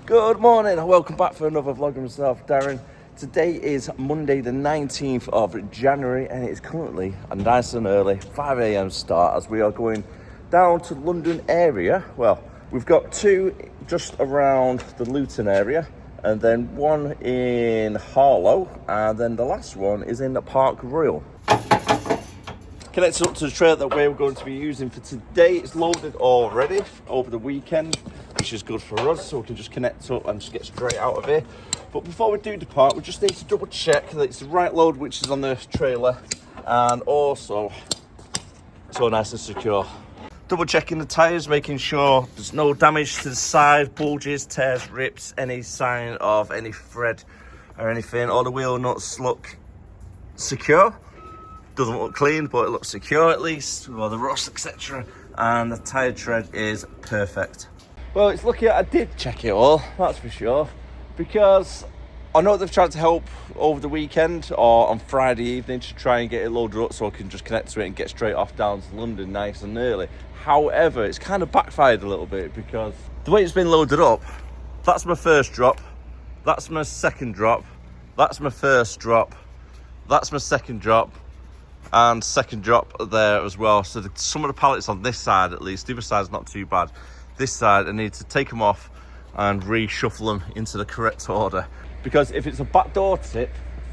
Good morning and welcome back for another vlog of myself, Darren. Today is Monday the 19th of January and it is currently a nice and early 5 a.m. start as we are going down to the London area. Well, we've got two just around the Luton area and then one in Harlow and then the last one is in the Park Royal. Connected up to the trailer that we're going to be using for today. It's loaded already over the weekend, which is good for us, so we can just connect up and just get straight out of here. But before we do depart, we just need to double check that it's the right load which is on the trailer and also it's all nice and secure. Double checking the tyres, making sure there's no damage to the side, bulges, tears, rips, any sign of any thread or anything. All the wheel nuts look secure. Doesn't look clean, but it looks secure at least, with all the rust, etc. And the tyre tread is perfect. Well, it's lucky I did check it all, that's for sure, because I know they've tried to help over the weekend or on Friday evening to try and get it loaded up so I can just connect to it and get straight off down to London nice and early. However, it's kind of backfired a little bit because the way it's been loaded up, that's my first drop, that's my second drop, that's my first drop, that's my second drop, and second drop there as well. So some of the pallets on this side, at least, the other side's not too bad. This side I need to take them off and reshuffle them into the correct order, because if it's a backdoor tip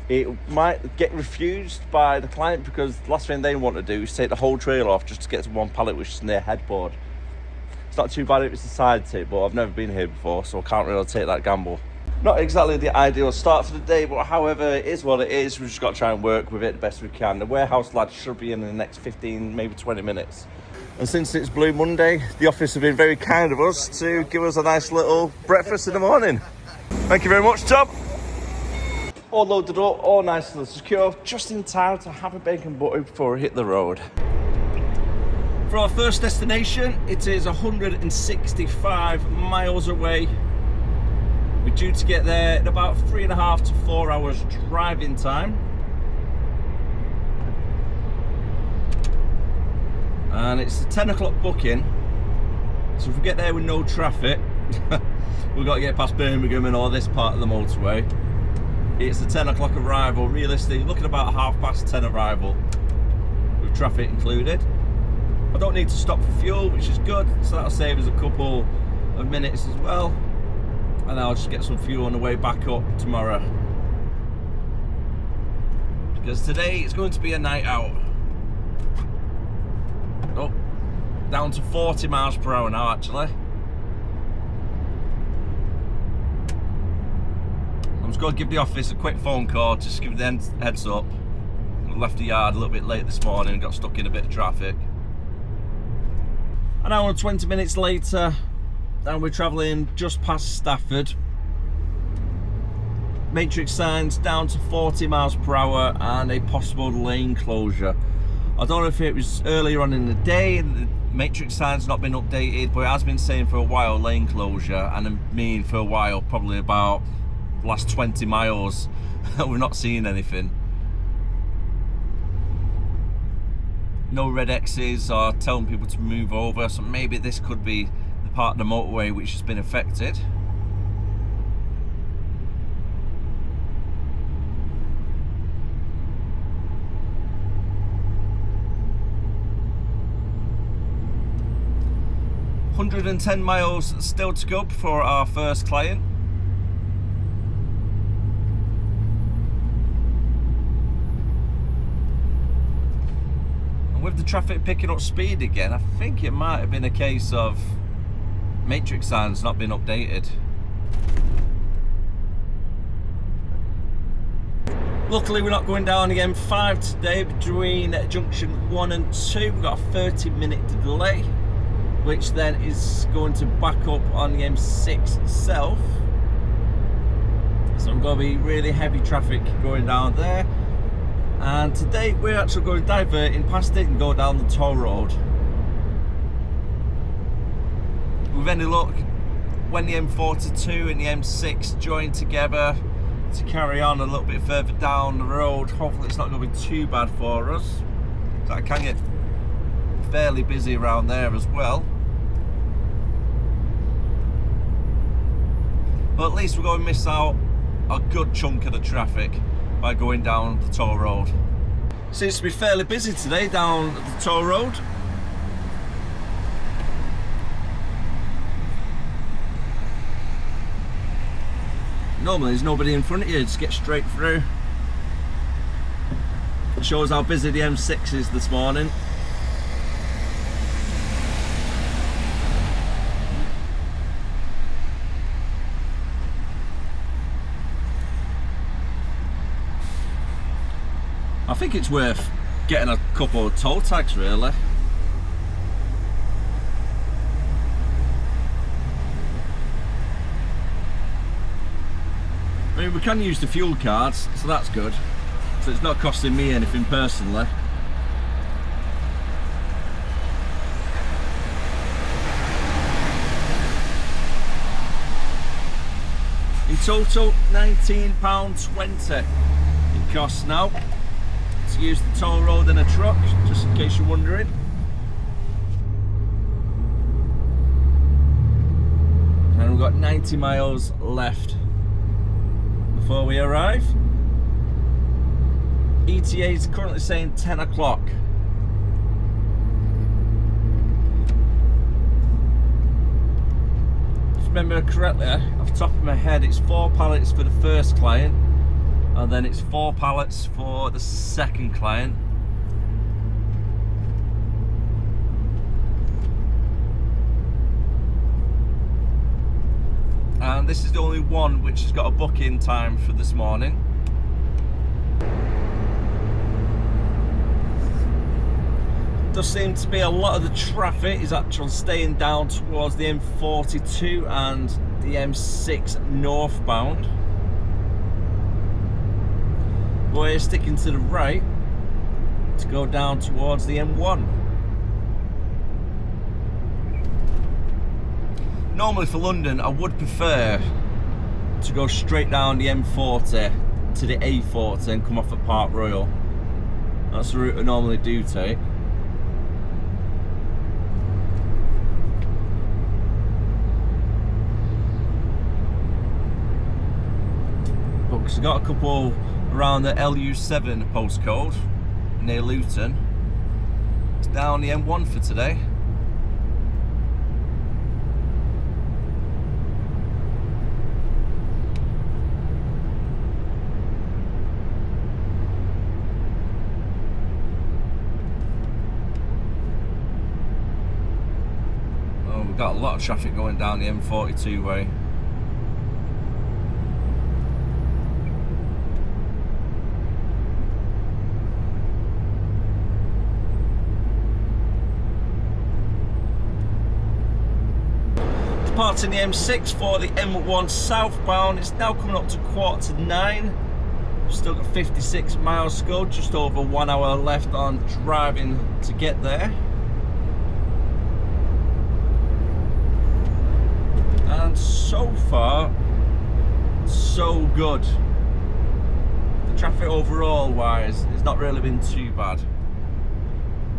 it might get refused by the client, because the last thing they want to do is take the whole trailer off just to get to one pallet which is near headboard. It's not too bad if it's a side tip, but I've never been here before, so I can't really take that gamble. Not exactly the ideal start for the day, but however, it is what it is. We've just got to try and work with it the best we can. The warehouse lads should be in the next 15, maybe 20 minutes. And since it's Blue Monday, the office have been very kind of us to give us a nice little breakfast in the morning. Thank you very much, Tom. All loaded up, all nice and secure, just in time to have a bacon butty before we hit the road. For our first destination, it is 165 miles away. We're due to get there in about 3.5 to 4 hours driving time. And it's a 10 o'clock booking. So if we get there with no traffic, we've got to get past Birmingham and all this part of the motorway. It's a 10 o'clock arrival. Realistically, looking about 10:30 arrival with traffic included. I don't need to stop for fuel, which is good. So that'll save us a couple of minutes as well. And I'll just get some fuel on the way back up tomorrow, because today it's going to be a night out. Oh, down to 40 miles per hour now actually. I'm just going to give the office a quick phone call, just give them heads up. I left the yard a little bit late this morning and got stuck in a bit of traffic. An hour and 20 minutes later, and we're travelling just past Stafford. Matrix signs down to 40 miles per hour and a possible lane closure. I don't know if it was earlier on in the day, the matrix sign's not been updated, but it has been saying for a while lane closure, and I mean for a while, probably about the last 20 miles, we're not seeing anything. No red X's or telling people to move over, so maybe this could be part of the motorway which has been affected. $110 miles still to go for our first client. And with the traffic picking up speed again, I think it might have been a case of matrix signs not been updated. Luckily we're not going down the M5 today between junction 1 and 2. We've got a 30-minute delay, which then is going to back up on the M6 itself. So I'm going to be really heavy traffic going down there. And today we're actually going diverting past it and go down the toll road. With any luck, when the M42 and the M6 join together to carry on a little bit further down the road, hopefully it's not going to be too bad for us. So I can get fairly busy around there as well. But at least we're going to miss out a good chunk of the traffic by going down the toll road. Seems to be fairly busy today down the toll road. Normally there's nobody in front of you, just get straight through. It shows how busy the M6 is this morning. I think it's worth getting a couple of toll tags really. I mean, we can use the fuel cards, so that's good. So it's not costing me anything personally. In total, £19.20 it costs now to use the toll road in a truck, just in case you're wondering. And we've got 90 miles left before we arrive. ETA is currently saying 10 o'clock. If I remember correctly, off the top of my head, it's 4 pallets for the first client, and then it's 4 pallets for the second client. And this is the only one which has got a book-in time for this morning. Does seem to be a lot of the traffic is actually staying down towards the M42 and the M6 northbound. We're sticking to the right to go down towards the M1. Normally for London, I would prefer to go straight down the M40 to the A40 and come off at Park Royal. That's the route I normally do take. Because I got a couple around the LU7 postcode near Luton. It's down the M1 for today. Oh, we've got a lot of traffic going down the M42 way. Departing the M6 for the M1 southbound. It's now coming up to 9:15. Still got 56 miles to go, just over 1 hour left on driving to get there. And so far, so good. The traffic overall wise, it's not really been too bad.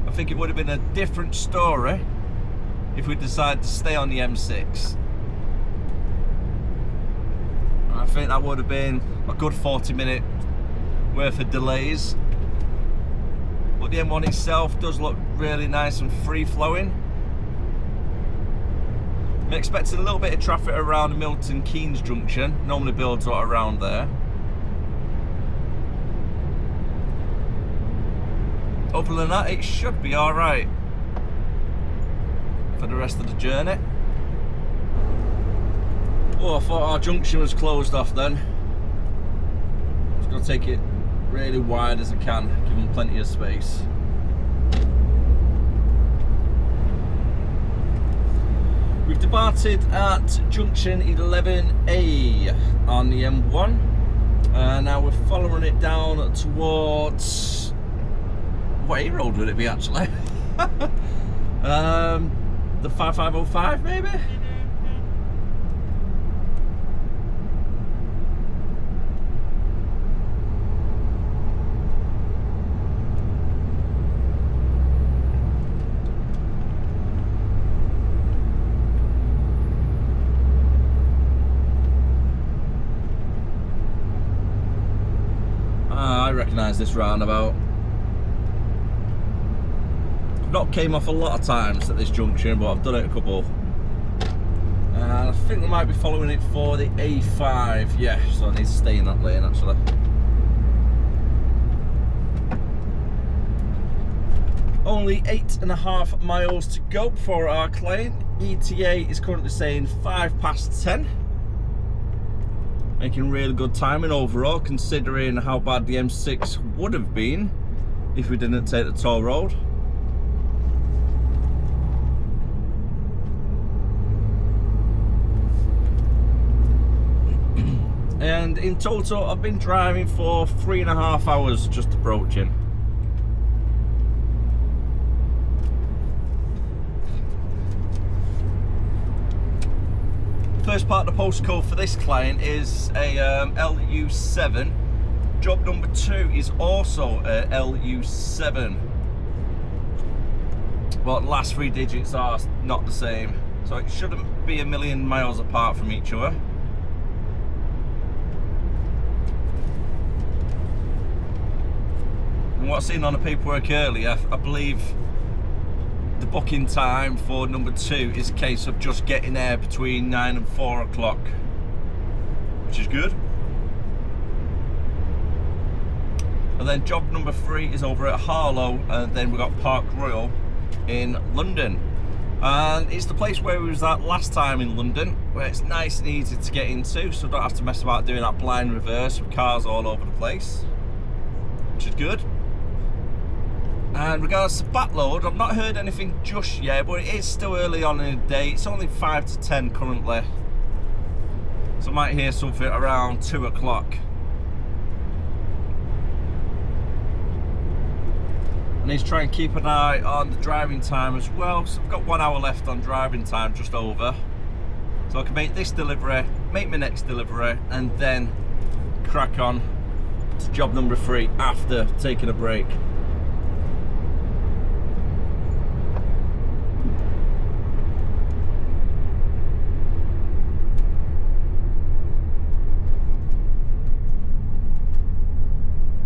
I think it would have been a different story if we decide to stay on the M6. I think that would have been a good 40-minute worth of delays. But the M1 itself does look really nice and free-flowing. I'm expecting a little bit of traffic around Milton Keynes Junction. Normally builds right around there. Other than that, it should be alright for the rest of the journey. Oh, I thought our junction was closed off then. I'm just going to take it really wide as I can, give them plenty of space. We've departed at junction 11A on the M1. Now we're following it down towards... what A road would it be actually? The 5505 maybe? recognise this roundabout. I've not came off a lot of times at this junction, but I've done it a couple. And I think we might be following it for the A5. Yeah, so I need to stay in that lane actually. Only 8.5 miles to go for our client. ETA is currently saying 10:05. Making really good timing overall, considering how bad the M6 would have been if we didn't take the toll road. And in total, I've been driving for 3.5 hours just approaching. First part of the postcode for this client is a LU7. Job number 2 is also a LU7. Well, the last 3 digits are not the same, so it shouldn't be a million miles apart from each other. And what's in on the paperwork earlier, I believe the booking time for number 2 is a case of just getting there between 9 and 4 o'clock, which is good. And then job number 3 is over at Harlow, and then we've got Park Royal in London. And it's the place where we was at last time in London, where it's nice and easy to get into, so don't have to mess about doing that blind reverse with cars all over the place, which is good. And regards to backload, I've not heard anything just yet, but it is still early on in the day. It's only 5 to 10 currently, so I might hear something around 2 o'clock. I need to try and keep an eye on the driving time as well, so I've got 1 hour left on driving time, just over, so I can make this delivery, make my next delivery, and then crack on to job number 3 after taking a break.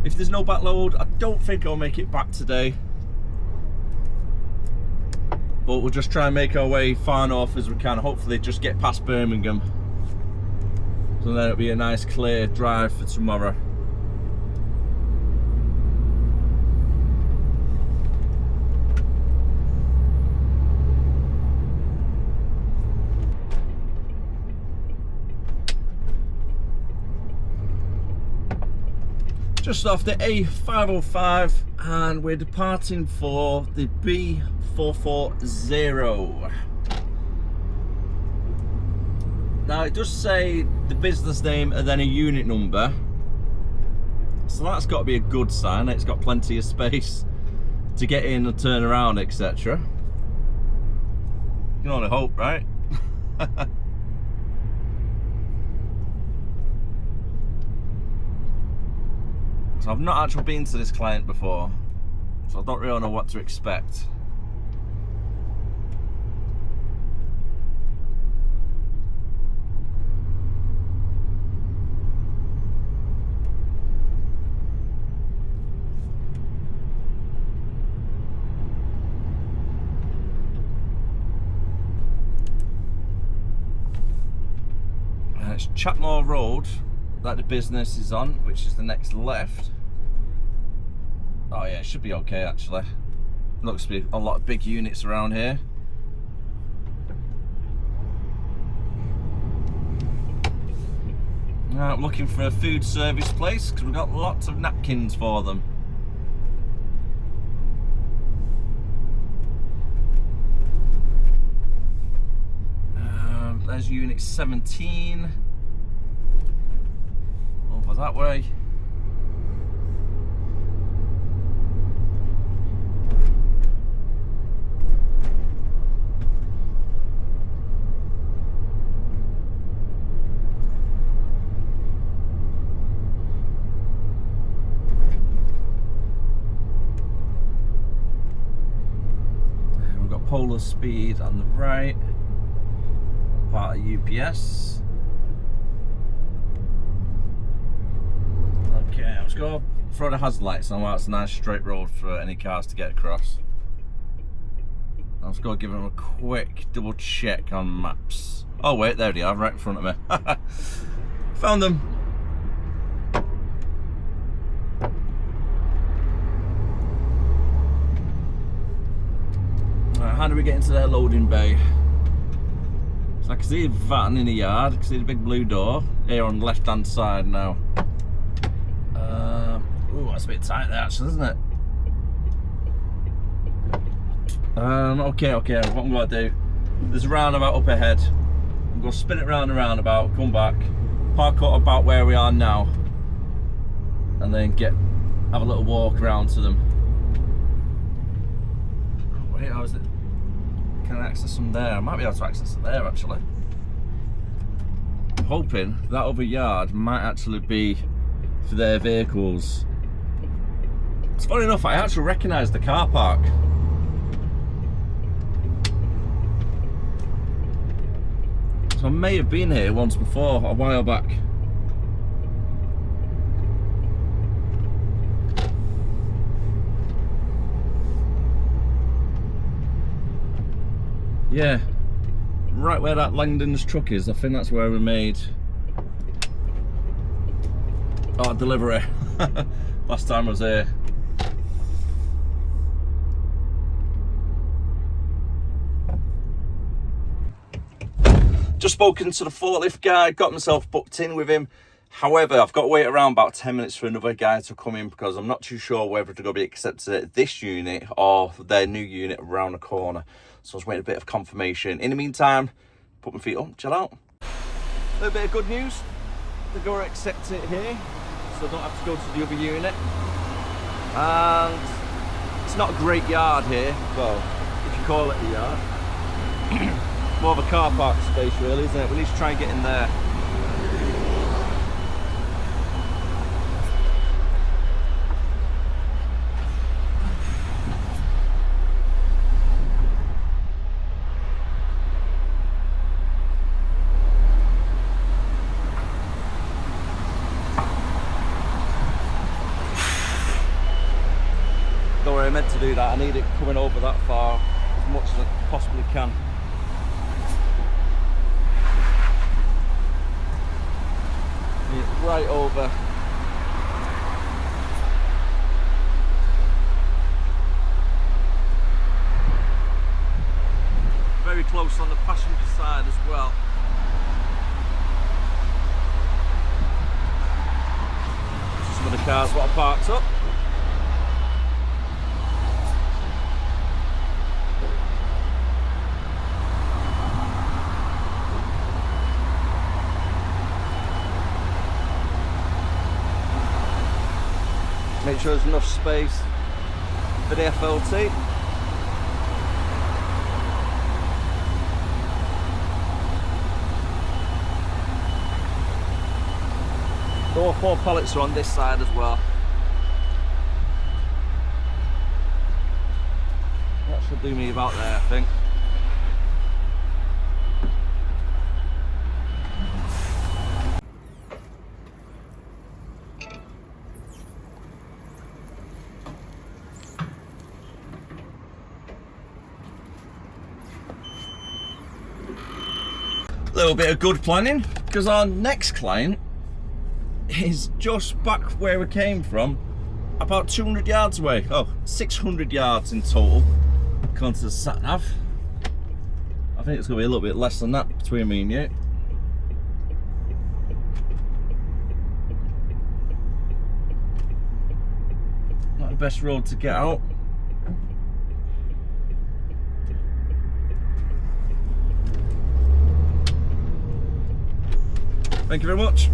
If there's no backload, I don't think I'll make it back today. But we'll just try and make our way far north as we can. Hopefully just get past Birmingham. So then it'll be a nice clear drive for tomorrow. Just off the A505, and we're departing for the B440. Now it does say the business name and then a unit number, so that's got to be a good sign. It's got plenty of space to get in and turn around, etc. You can only hope, right? So I've not actually been to this client before, so I don't really know what to expect. And it's Chatmore Road that the business is on, which is the next left. Oh yeah, it should be okay actually. Looks to be a lot of big units around here. Now I'm looking for a food service place because we've got lots of napkins for them. There's unit 17. Over that way. Polar Speed on the right, part of UPS. Okay, let's go. throw the hazard lights on while it's a nice straight road for any cars to get across. I'll just go give them a quick double check on maps. Oh wait, there they are, right in front of me. Found them. Right, how do we get into their loading bay? So I can see a van in the yard, I can see the big blue door here on the left hand side now. Ooh, that's a bit tight there actually, isn't it? Okay, what I'm going to do, there's a roundabout up ahead. I'm going to spin it round and roundabout, come back, park up about where we are now, and then have a little walk around to them. Oh wait, how is it? Can I access them there? I might be able to access it there actually. I'm hoping that other yard might actually be for their vehicles. It's funny enough, I actually recognise the car park. So I may have been here once before, a while back. Yeah, right where that Langdon's truck is, I think that's where we made our delivery last time I was here. Just spoken to the forklift guy, got myself booked in with him. However, I've got to wait around about 10 minutes for another guy to come in because I'm not too sure whether they're going to be accepted at this unit or their new unit around the corner. So I was waiting a bit of confirmation. In the meantime, put my feet up, chill out. A little bit of good news. They're going to accept it here, so I don't have to go to the other unit. And it's not a great yard here, well, if you call it a yard. More of a car park space really, isn't it? We need to try and get in there. Don't worry, I meant to do that. I need it coming over that far as much as I possibly can. Right over. Very close on the passenger side as well. Some of the cars what are parked up. Make sure there's enough space for the FLT. All 4 pallets are on this side as well. That should do me about there, I think. Little bit of good planning because our next client is just back where we came from, about 200 yards away. Oh, 600 yards in total according to the sat nav. I think it's going to be a little bit less than that between me and you. Not the best road to get out. Thank you very much.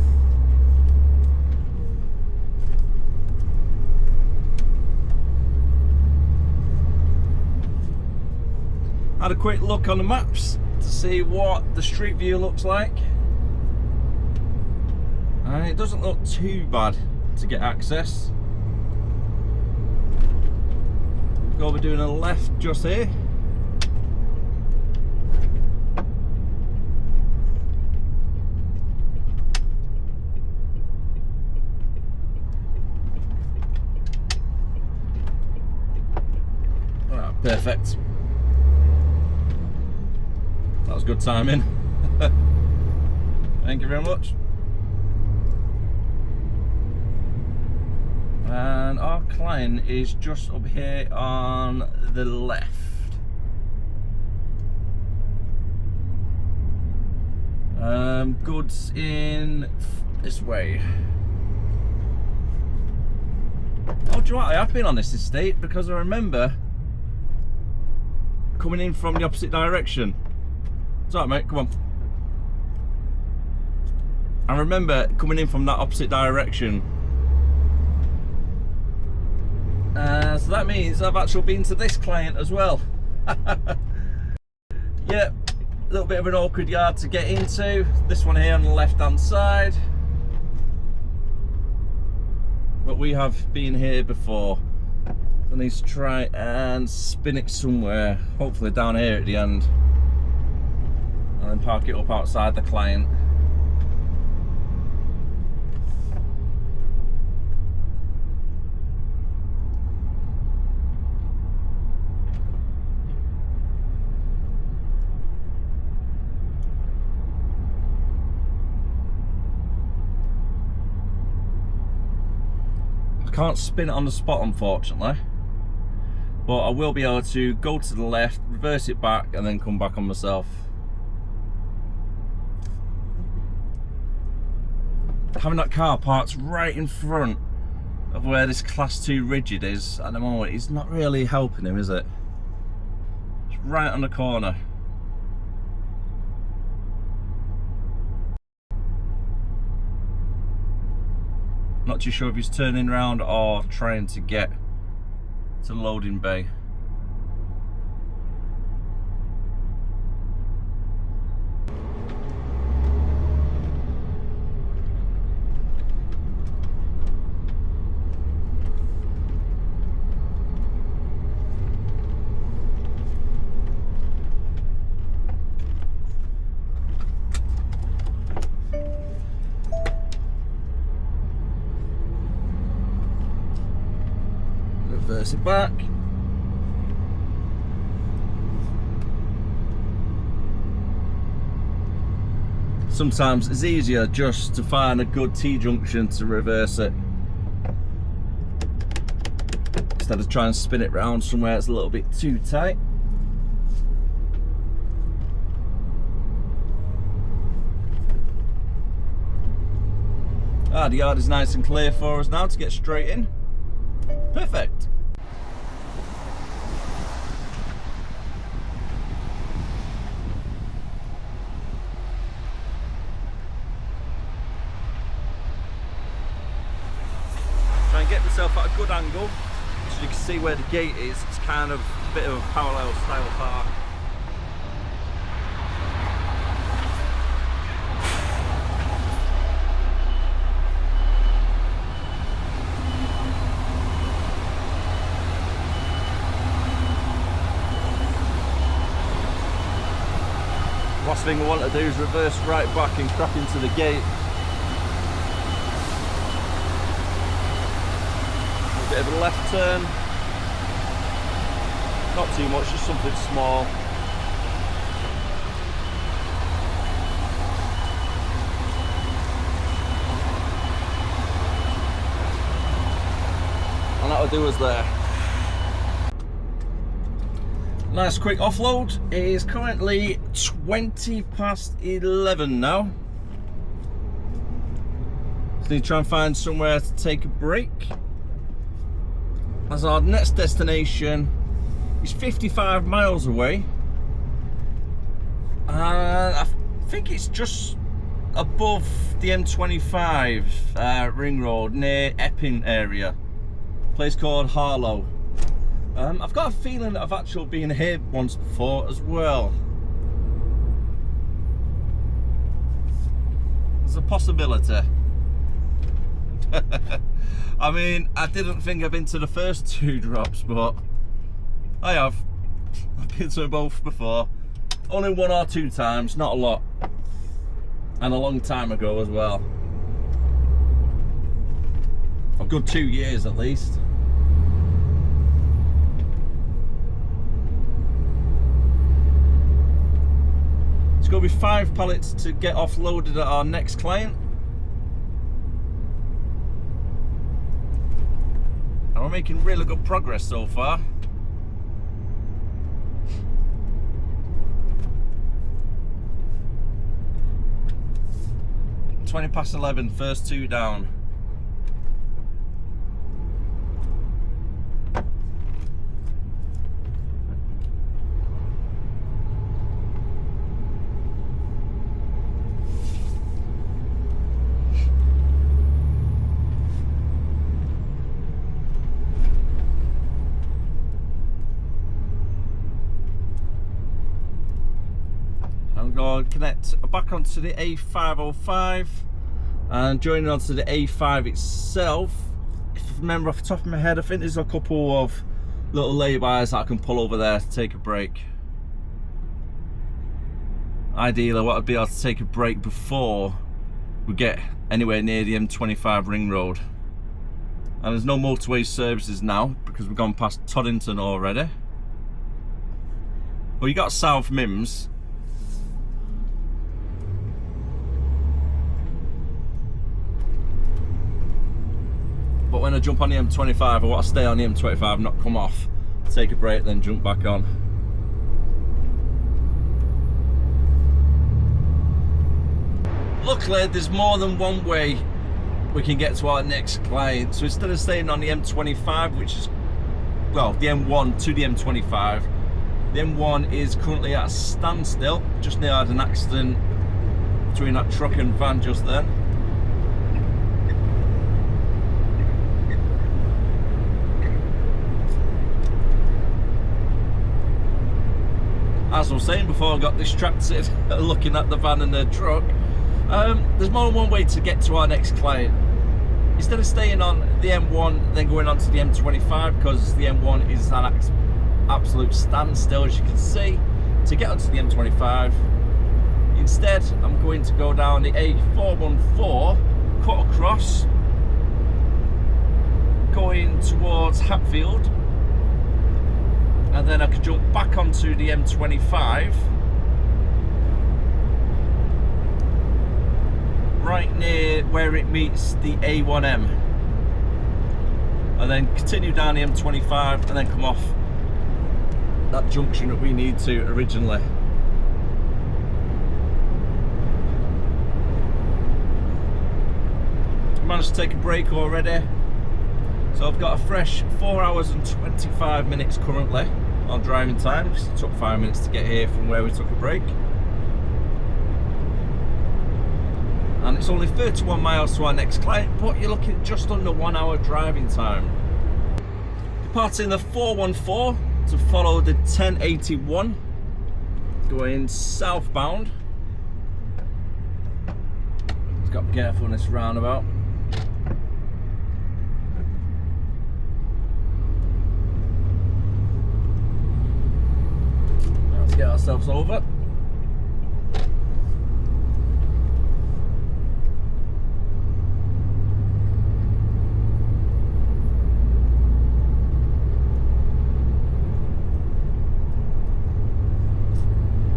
Had a quick look on the maps to see what the street view looks like. And it doesn't look too bad to get access. Go over doing a left just here. Perfect. That was good timing. Thank you very much. And our client is just up here on the left. Goods in this way. Oh, do you know what? I have been on this estate because I remember coming in from the opposite direction. It's alright, mate, come on. I remember coming in from that opposite direction. So that means I've actually been to this client as well. Yeah, a little bit of an awkward yard to get into. This one here on the left hand side. But we have been here before. I need to try and spin it somewhere, hopefully down here at the end, and then park it up outside the client. I can't spin it on the spot, unfortunately, but I will be able to go to the left, reverse it back, and then come back on myself. Having that car parked right in front of where this class 2 rigid is at the moment is not really helping him, is it? It's right on the corner. Not too sure if he's turning around or trying to get to the loading bay. Reverse it back. Sometimes it's easier just to find a good T-junction to reverse it, instead of trying to spin it round somewhere it's a little bit too tight. The yard is nice and clear for us now to get straight in. Perfect. Try and get myself at a good angle so you can see where the gate is. It's kind of a bit of a parallel style park. Last thing I want to do is reverse right back and crack into the gate. A bit of a left turn. Not too much, just something small. And that'll do us there. Nice quick offload. It is currently 20 past 11 now. So need to try and find somewhere to take a break, as our next destination is 55 miles away. And I think it's just above the M25 ring road near Epping area. A place called Harlow. I've got a feeling that I've actually been here once before as well. There's a possibility. I mean, I didn't think I've been to the first 2 drops, but I have. I've been to both before. Only 1 or 2 times, not a lot. And a long time ago as well. A good 2 years at least. It's going to be 5 pallets to get offloaded at our next client. And we're making really good progress so far. 11, first 2 down. I'm going to connect back onto the A505 and joining onto the A5 itself. If I remember off the top of my head, I think there's a couple of little lay-bys that I can pull over there to take a break. Ideally, I want to be able to take a break before we get anywhere near the M25 ring road. And there's no motorway services now because we've gone past Toddington already. Well, you got South Mims. But when I jump on the M25, I want to stay on the M25, not come off, take a break, then jump back on. Luckily, there's more than one way we can get to our next client. So instead of staying on the M25, which is, well, the M1 to the M25, the M1 is currently at a standstill. Just near had an accident between that truck and van just then. As I was saying before I got distracted looking at the van and the truck, there's more than one way to get to our next client. Instead of staying on the M1 then going on to the M25, because the M1 is an absolute standstill, as you can see, to get onto the M25. Instead, I'm going to go down the A414, cut across, going towards Hatfield. And then I could jump back onto the M25, right near where it meets the A1M, and then continue down the M25 and then come off that junction that we need to originally. I managed to take a break already, so I've got a fresh 4 hours and 25 minutes currently on driving time. It took 5 minutes to get here from where we took a break. And it's only 31 miles to our next client, but you're looking at just under 1 hour driving time. Departing the 414 to follow the 1081, going southbound. Just got to be careful in this roundabout. Let's get ourselves over.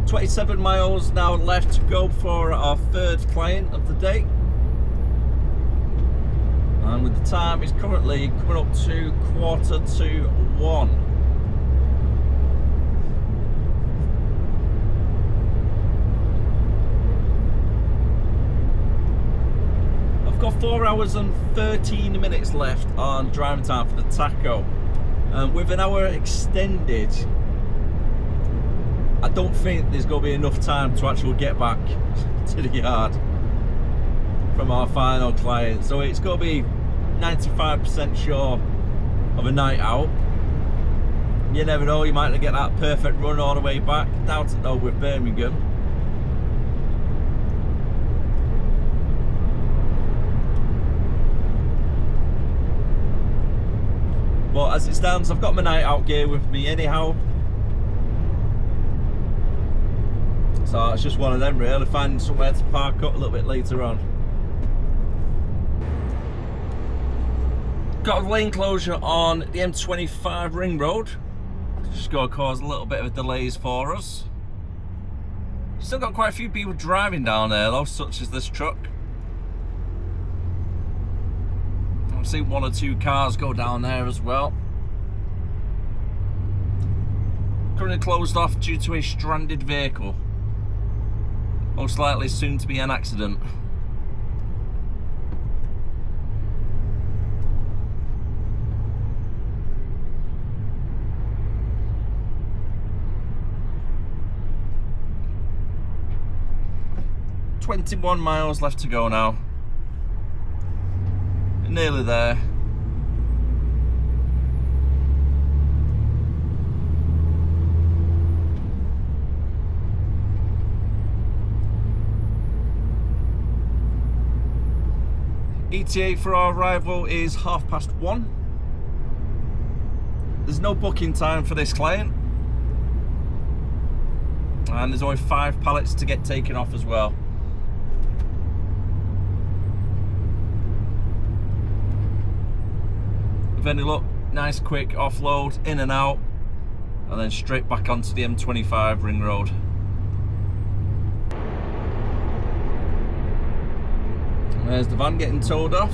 "27 miles now left to go for our third client of the day. And with the time, it's currently coming up to 1:45. I've got 4 hours and 13 minutes left on driving time for the taco. With an hour extended, I don't think there's going to be enough time to actually get back to the yard from our final client. So it's going to be 95% sure of a night out. You never know, you might not get that perfect run all the way back. Doubt it though with Birmingham. But as it stands, I've got my night out gear with me anyhow. So it's just one of them really, finding somewhere to park up a little bit later on. Got a lane closure on the M25 ring road. Just going to cause a little bit of delays for us. Still got quite a few people driving down there though, such as this truck. I've seen 1 or 2 cars go down there as well. Currently closed off due to a stranded vehicle. Most likely soon to be an accident. "21 miles left to go now. Nearly there. ETA for our arrival is 1:30. There's no booking time for this client. And there's only 5 pallets to get taken off as well. With any luck, nice quick offload, in and out, and then straight back onto the M25 ring road. And there's the van getting towed off.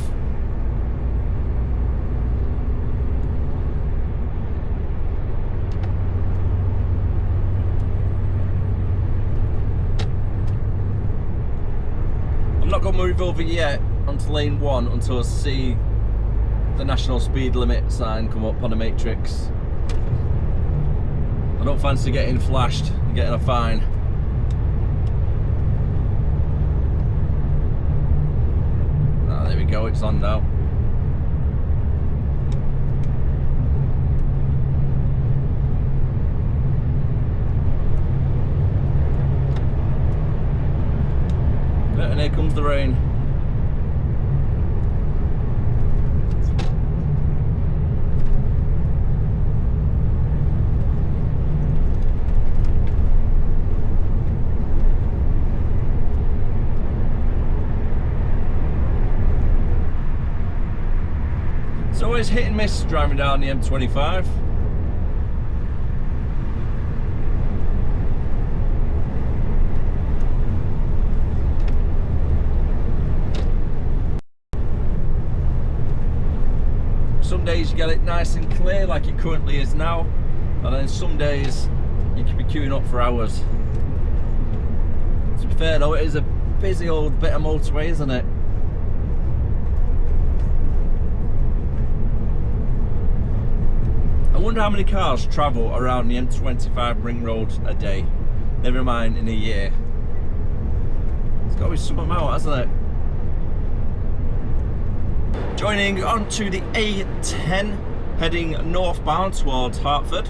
I'm not going to move over yet onto lane 1 until I see the national speed limit sign come up on the matrix. I don't fancy getting flashed and getting a fine. Ah, there we go, it's on now. And here comes the rain. It's always hit and miss driving down the M25. Some days you get it nice and clear like it currently is now, and then some days you could be queuing up for hours. To be fair though, it is a busy old bit of motorway, isn't it? I wonder how many cars travel around the M25 ring road a day, never mind in a year. It's got to be some amount, hasn't it? Joining onto the A10, heading northbound towards Hertford.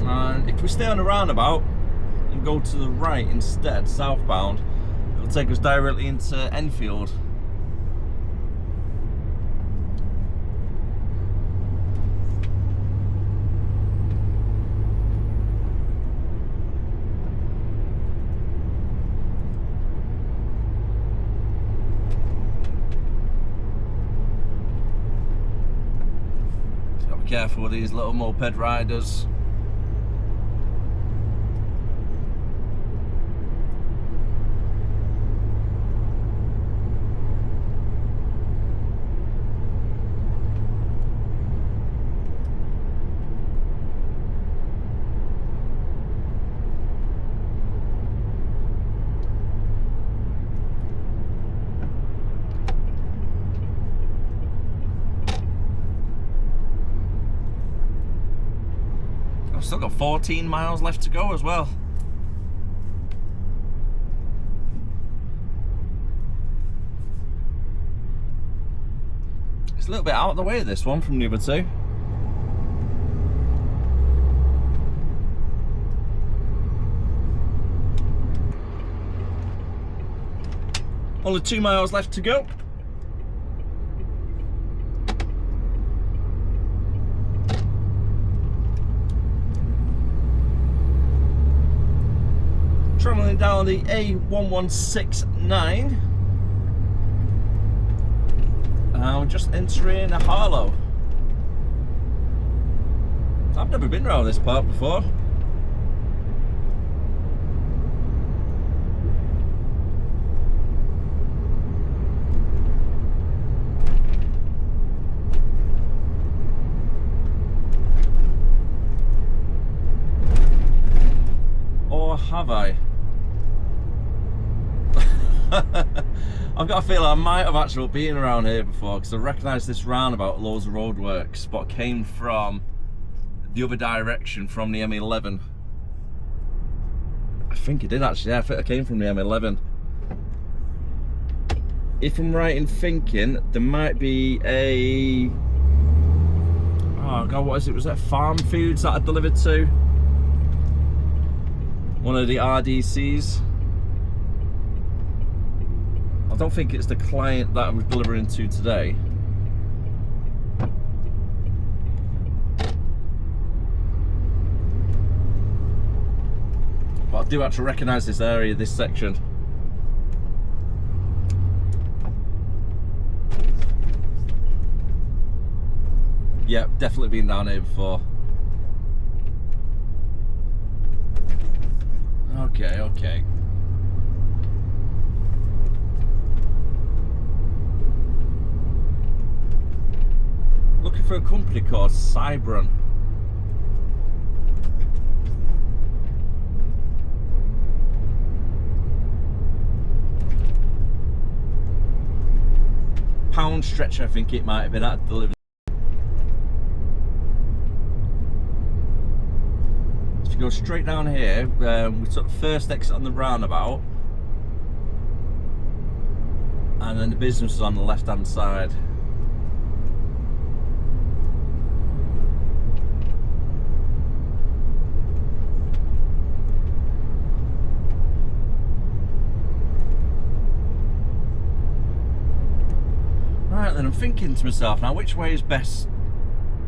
And if we stay on the roundabout and go to the right instead, southbound, it'll take us directly into Enfield. Careful with these little moped riders. Still got 14 miles left to go as well. It's a little bit out of the way, this one, from the other two. Only 2 miles left to go. Travelling down the A1169. We're just entering a Harlow. I've never been around this part before. have I? I've got a feeling I might have actually been around here before, because I recognise this roundabout, loads of roadworks, but came from the other direction from the M11. I think it did actually, yeah, I think I came from the M11. If I'm right in thinking, there might be a... Oh god, what is it? Was that Farm Foods that I delivered to? One of the RDCs. I don't think it's the client that I was delivering to today. But I do actually recognise this area, this section. Yeah, definitely been down here before. Okay, okay. Looking for a company called Cybron. Pound Stretcher, I think it might have been at Deliveries. If you go straight down here, we took the first exit on the roundabout, and then the business is on the left hand side. Right then, I'm thinking to myself now, which way is best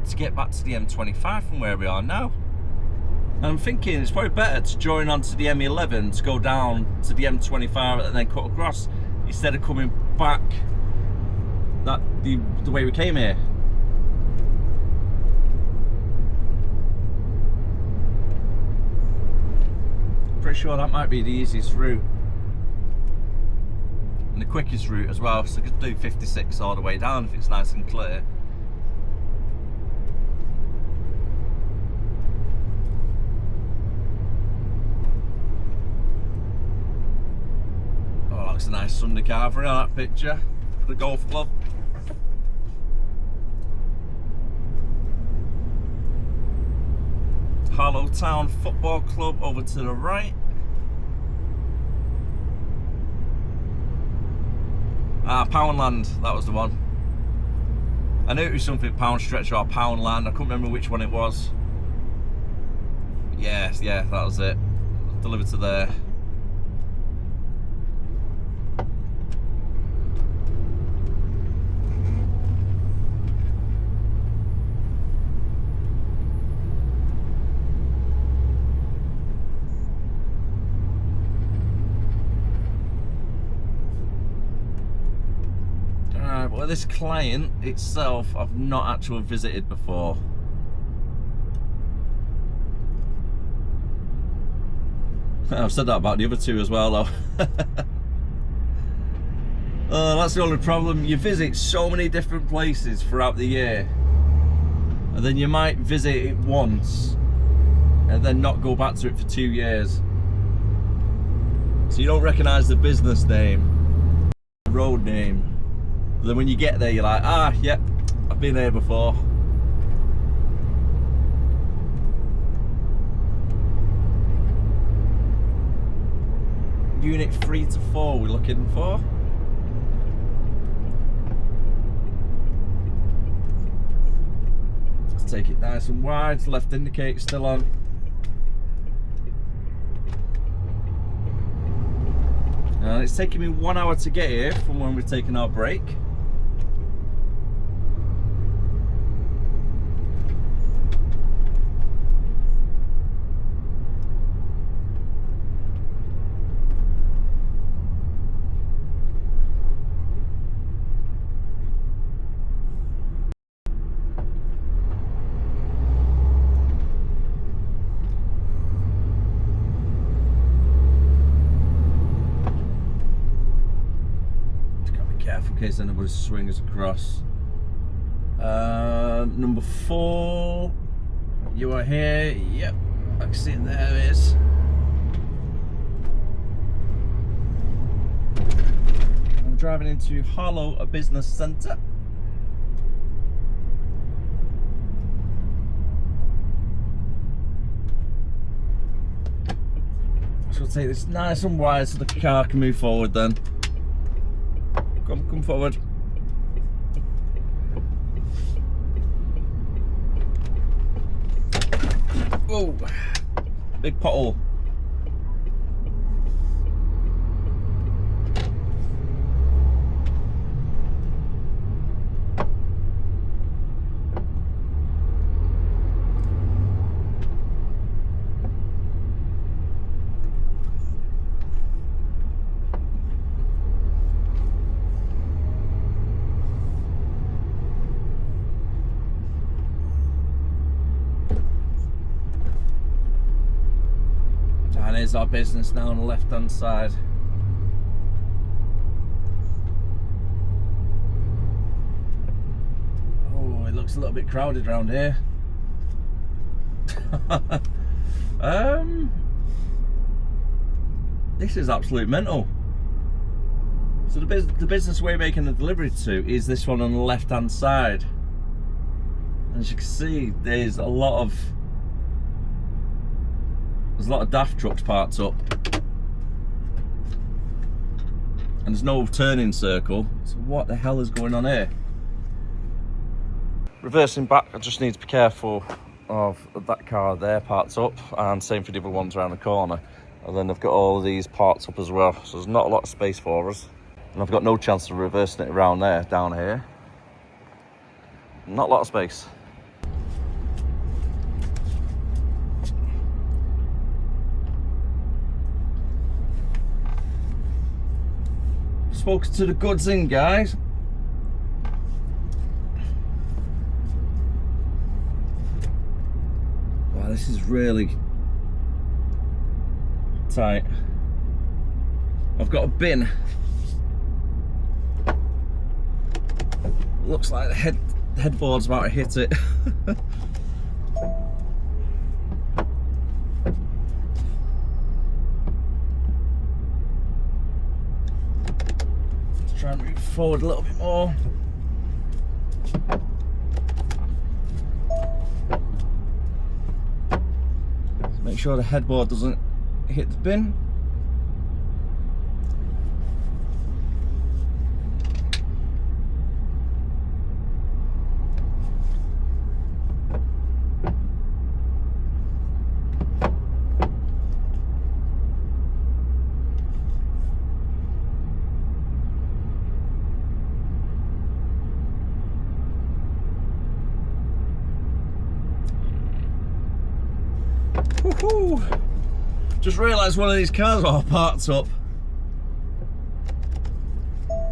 to get back to the M25 from where we are now? And I'm thinking it's probably better to join onto the M11 to go down to the M25 and then cut across, instead of coming back the way we came here. Pretty sure that might be the easiest route. And the quickest route as well, so I could do 56 all the way down if it's nice and clear. Oh, that's a nice Sunday carvery on that picture for the golf club. Harlow Town Football Club over to the right. Ah, Poundland, that was the one. I knew it was something Pound Stretcher or Poundland, I couldn't remember which one it was. Yes, yeah, that was it. Delivered to there. Well, this client itself I've not actually visited before. I've said that about the other two as well though. That's the only problem. You visit so many different places throughout the year, and then you might visit it once and then not go back to it for 2 years. So you don't recognise the business name, the road name. Then when you get there, you're like, ah, yep, I've been here before. Unit 3 to 4 we're looking for. Let's take it nice and wide, left indicator still on. And it's taking me 1 hour to get here from when we've taken our break. In case anybody swings across. Number 4, you are here. Yep, I can see it, there it is. we're driving into Harlow, a business centre. So we'll take this nice and wide so the car can move forward then. Come forward. Whoa, big pothole. And here's our business now on the left hand side. Oh, it looks a little bit crowded around here. This is absolute mental. So the business we're making the delivery to is this one on the left hand side. And as you can see, there's a lot of daft trucks parked up, and there's no turning circle. So what the hell is going on here? Reversing back, I just need to be careful of that car there parked up, and same for the other ones around the corner. And then I've got all of these parked up as well, so there's not a lot of space for us. And I've got no chance of reversing it around there, down here. Not a lot of space. Spoken to the goods in, guys. Wow, this is really tight. I've got a bin. Looks like the headboard's about to hit it. Try and move forward a little bit more. Just make sure the headboard doesn't hit the bin. Woohoo! Just realised one of these cars all parked up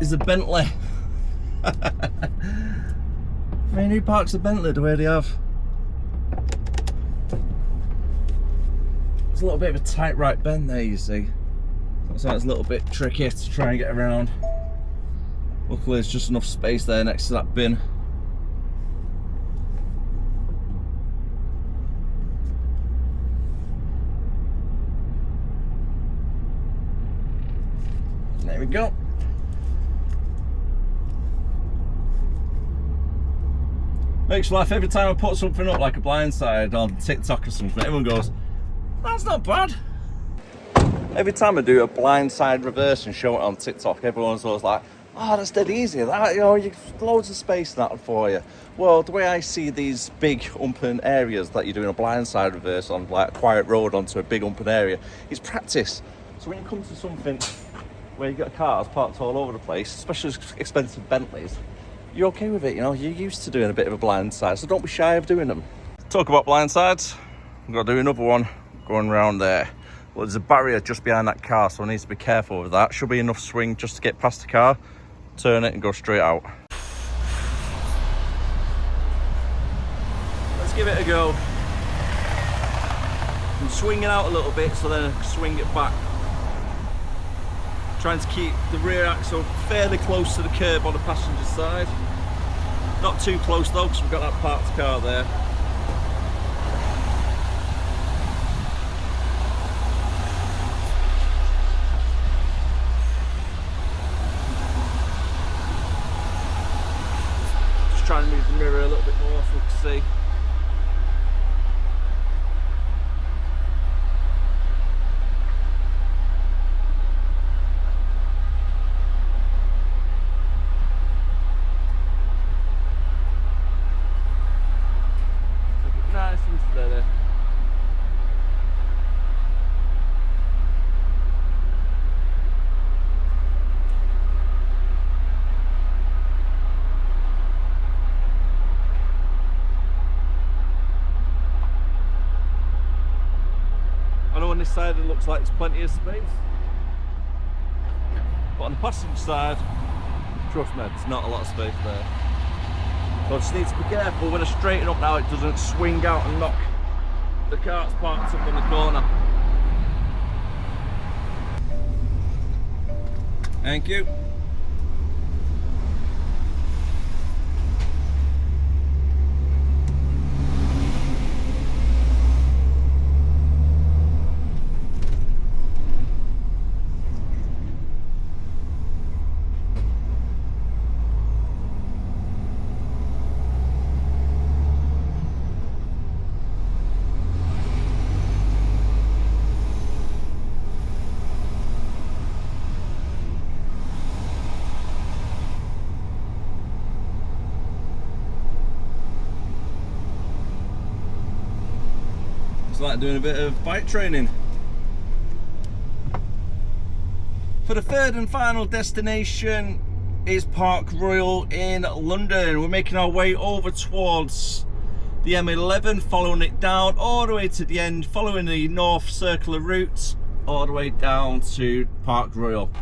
is a Bentley. I mean, who parks a Bentley the way they have? It's a little bit of a tight right bend there, you see. So it's a little bit tricky to try and get around. Luckily there's just enough space there next to that bin. There we go. Makes life every time I put something up like a blindside on TikTok or something, everyone goes, that's not bad. Every time I do a blindside reverse and show it on TikTok, everyone's always like, oh, that's dead easy, that, you know, you loads of space and that for you. Well, the way I see these big open areas that you're doing a blindside reverse on, like a quiet road onto a big open area, is practice. So when you come to something where you've got cars parked all over the place, especially expensive Bentleys, you're okay with it, you know, you're used to doing a bit of a blindside, so don't be shy of doing them. Talk about blindsides, I'm going to do another one going around there. Well, there's a barrier just behind that car, so I need to be careful with that. Should be enough swing just to get past the car, turn it and go straight out. Let's give it a go. I'm swinging out a little bit, so then I swing it back. Trying to keep the rear axle fairly close to the curb on the passenger side. Not too close though, because we've got that parked car there. try and move the mirror a little bit more so we can see. Nice and steady. I know on this side it looks like there's plenty of space, but on the passenger side, trust me, there's not a lot of space there. So I just need to be careful when I straighten up now it doesn't swing out and knock the cart's parked up in the corner. Thank you. It's like doing a bit of bike training. For the third and final destination is Park Royal in London. We're making our way over towards the M11, following it down all the way to the end, following the north circular route all the way down to Park Royal.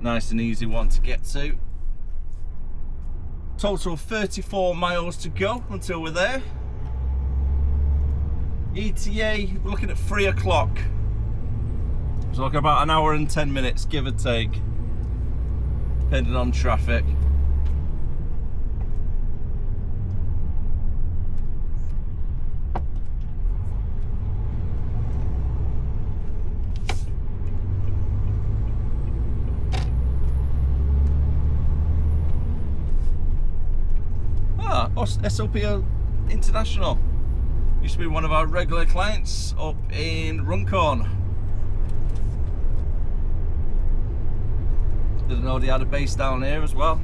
Nice and easy one to get to. Total 34 miles to go until we're there. ETA, we're looking at 3 o'clock. So looking about an hour and 10 minutes, give or take, depending on traffic. Ah, SLPO International. Used to be one of our regular clients up in Runcorn. Didn't know they had a base down here as well.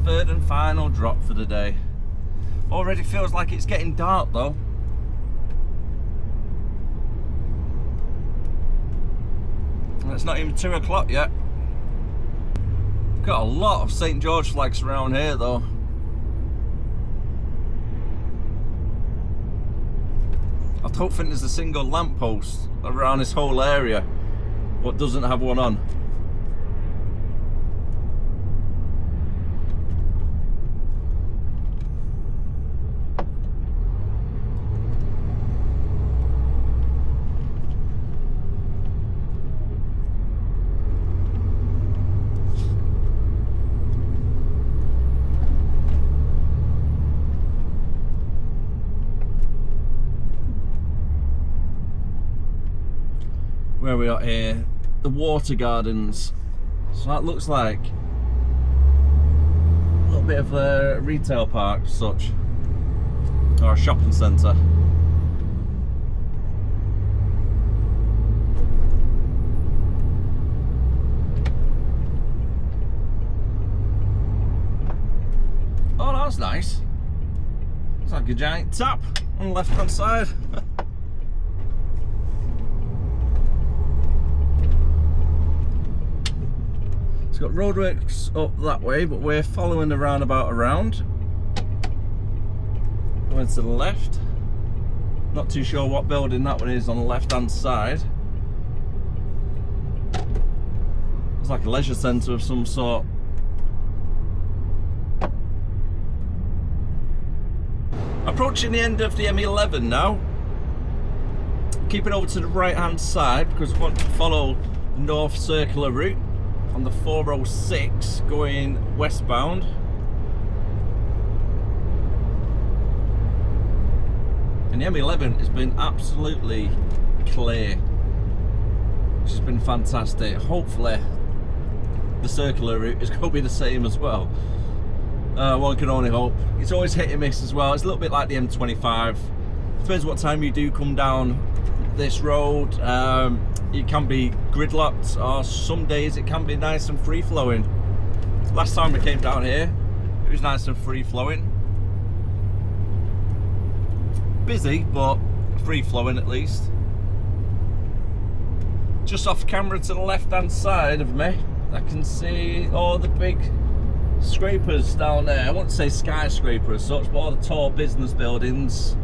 Third and final drop for the day. Already feels like it's getting dark though. And it's not even 2 o'clock yet. Got a lot of St. George flags around here though. I don't think there's a single lamppost around this whole area what doesn't have one on. Where we are here, the water gardens. So that looks like a little bit of a retail park as such, or a shopping centre. Oh, that's nice. It's like a giant tap on the left hand side. It's got roadworks up that way, but we're following the roundabout around. Going to the left. Not too sure what building that one is on the left hand side. It's like a leisure centre of some sort. Approaching the end of the M11 now. Keeping over to the right hand side because we want to follow the north circular route on the 406 going westbound. And the M11 has been absolutely clear, which has been fantastic. Hopefully the circular route is going to be the same as well. One can only hope. It's always hit and miss as well. It's a little bit like the M25. Depends what time you do come down this road. It can be gridlocked, or some days it can be nice and free flowing. Last time we came down here, it was nice and free flowing. Busy, but free flowing at least. Just off camera to the left hand side of me, I can see all the big scrapers down there. I won't say skyscrapers as such, but all the tall business buildings.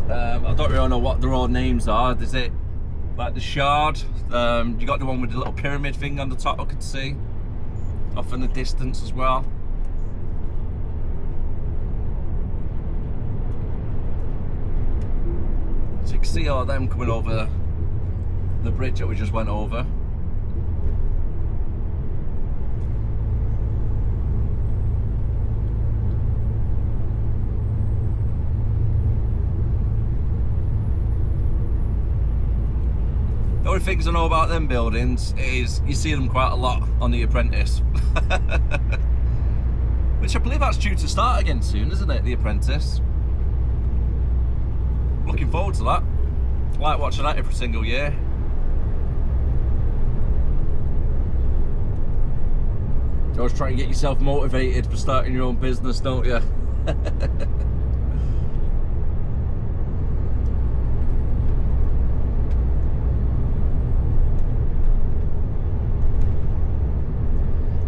I don't really know what their own names are. Is it like the Shard? You got the one with the little pyramid thing on the top I could see off in the distance as well. So you can see all of them coming over the bridge that we just went over. The only things I know about them buildings is you see them quite a lot on The Apprentice. Which I believe that's due to start again soon, isn't it, The Apprentice? Looking forward to that. I like watching that every single year. You always try and get yourself motivated for starting your own business, don't you?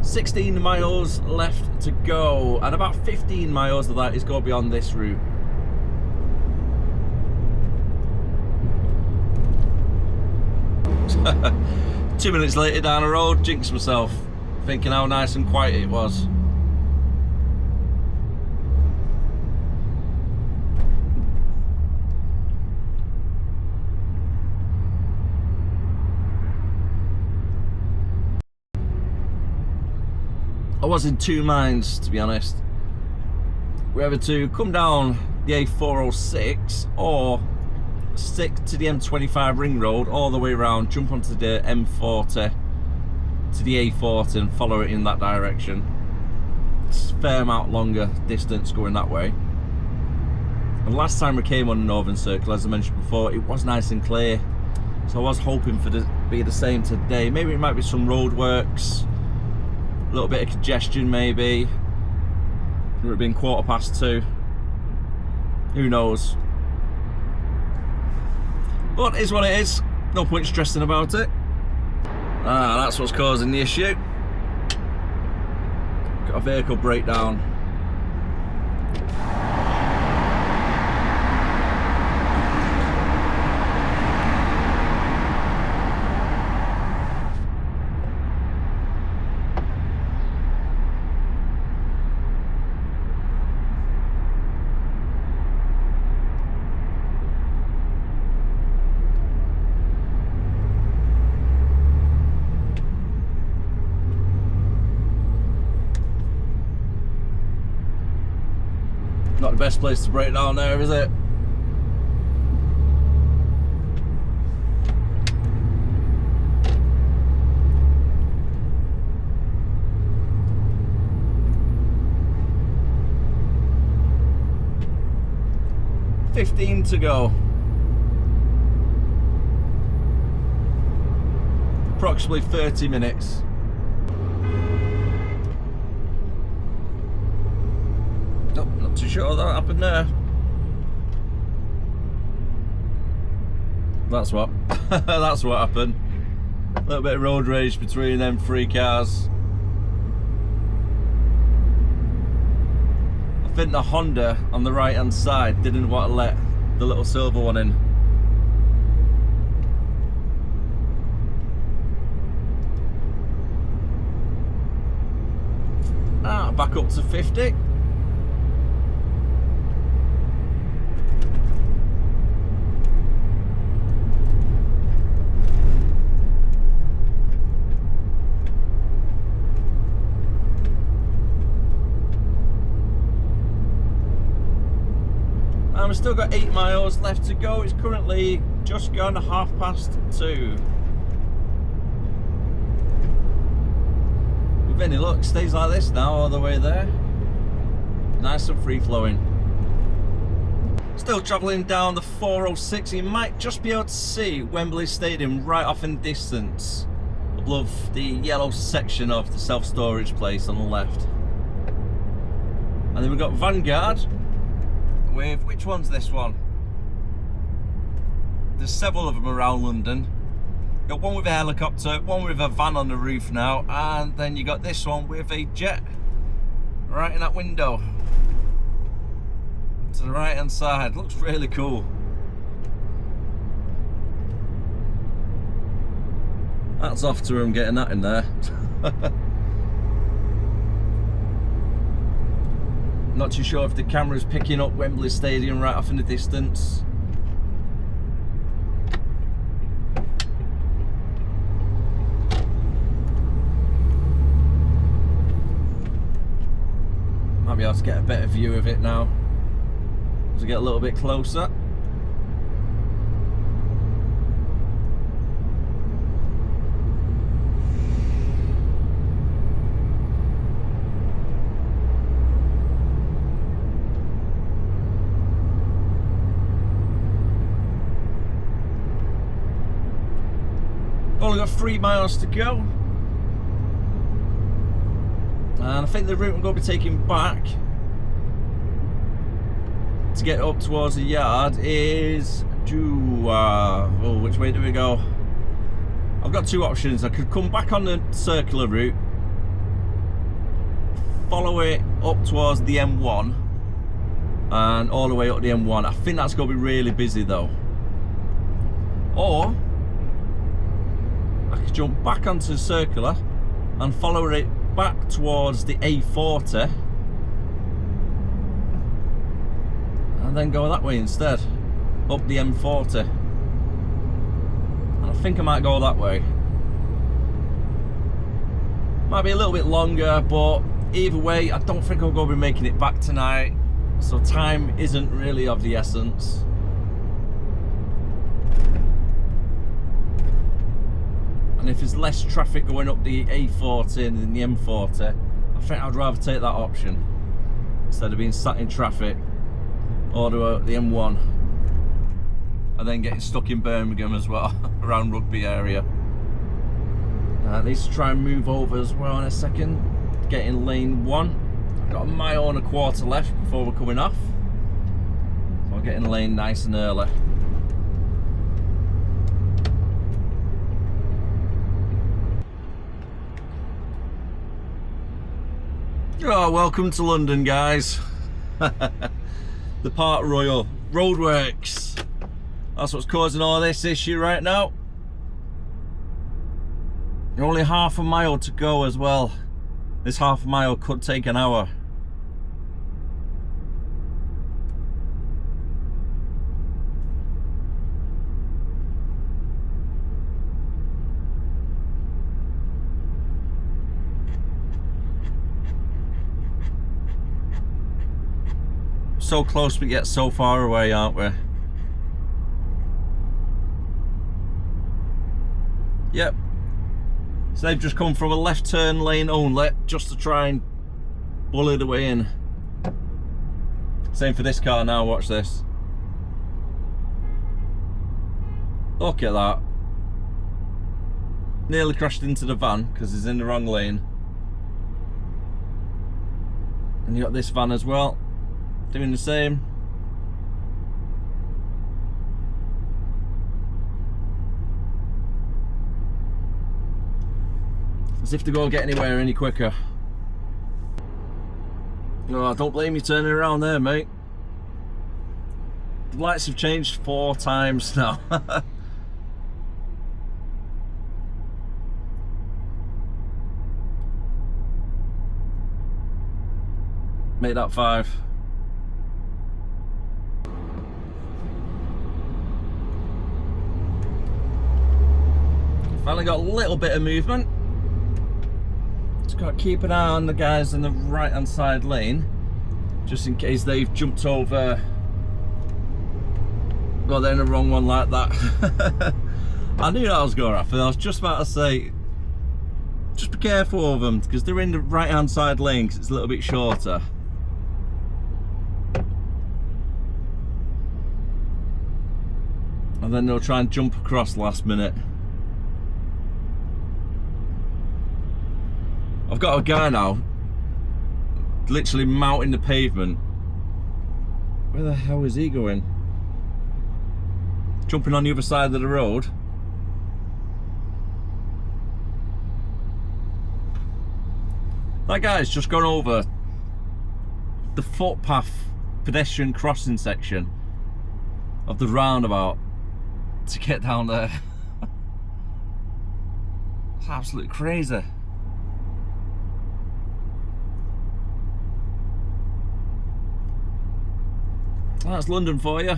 16 miles left to go, and about 15 miles of that is going to be on this route. Two minutes later down the road, jinxed myself, thinking how nice and quiet it was. I was in two minds, to be honest, whether to come down the A406 or stick to the M25 ring road all the way around, jump onto the M40 to the A40 and follow it in that direction. It's a fair amount longer distance going that way. And last time we came on the Northern Circle, as I mentioned before, it was nice and clear, so I was hoping for it to be the same today. Maybe it might be some road works, a little bit of congestion maybe. It would have been 2:15. Who knows? But it is what it is. No point stressing about it. Ah, that's what's causing the issue. Got a vehicle breakdown. Not the best place to break down there, is it? $15 to go. Approximately 30 minutes. Not too sure that happened there. That's what that's what happened. A little bit of road rage between them three cars. I think the Honda on the right hand side didn't want to let the little silver one in. Back up to 50. we've still got 8 miles left to go. It's currently just gone 2:30. With any luck, it stays like this now all the way there. Nice and free flowing. Still travelling down the 406. You might just be able to see Wembley Stadium right off in the distance, above the yellow section of the self-storage place on the left. And then we've got Vanguard with, which one's this one? There's several of them around London. Got one with a helicopter, one with a van on the roof now, and then you got this one with a jet right in that window to the right hand side. Looks really cool. That's off to him getting that in there. Not too sure if the camera's picking up Wembley Stadium right off in the distance. Might be able to get a better view of it now as we get a little bit closer. Only got 3 miles to go, and I think the route I'm going to be taking back to get up towards the yard is which way do we go? I've got 2 options. I could come back on the circular route, follow it up towards the M1 and all the way up the M1. I think that's going to be really busy though. Or I could jump back onto the circular and follow it back towards the A40 and then go that way instead, up the M40. I think I might go that way. Might be a little bit longer, but either way I don't think I'm going to be making it back tonight, so time isn't really of the essence. And if there's less traffic going up the A40 than the M40, I think I'd rather take that option instead of being sat in traffic all the way up the M1 and then getting stuck in Birmingham as well, around Rugby area. I need to try and move over as well in a second, get in lane 1. I've got 1.25 miles left before we're coming off, so I'll get in lane nice and early. Oh, welcome to London, guys. The Park Royal roadworks. That's what's causing all this issue right now. Only 1/2 mile to go as well. This 1/2 mile could take an hour. So close but yet so far away, aren't we? Yep. So they've just come from a left turn lane only, just to try and bully the way in. Same for this car now, watch this. Look at that. Nearly crashed into the van because he's in the wrong lane. And you got this van as well, doing the same. As if to go get anywhere any quicker. Oh, don't blame you turning around there, mate. The lights have changed 4 times now. Make that 5. Finally got a little bit of movement. Just got to keep an eye on the guys in the right hand side lane, just in case they've jumped over Well, they're in the wrong one like that. I knew that was going to happen. I was just about to say, just be careful of them, because they're in the right hand side lane, because it's a little bit shorter. And then they'll try and jump across last minute. I've got a guy now, literally mounting the pavement. Where the hell is he going? Jumping on the other side of the road. That guy's just gone over the footpath pedestrian crossing section of the roundabout to get down there. It's absolutely crazy. That's London for you.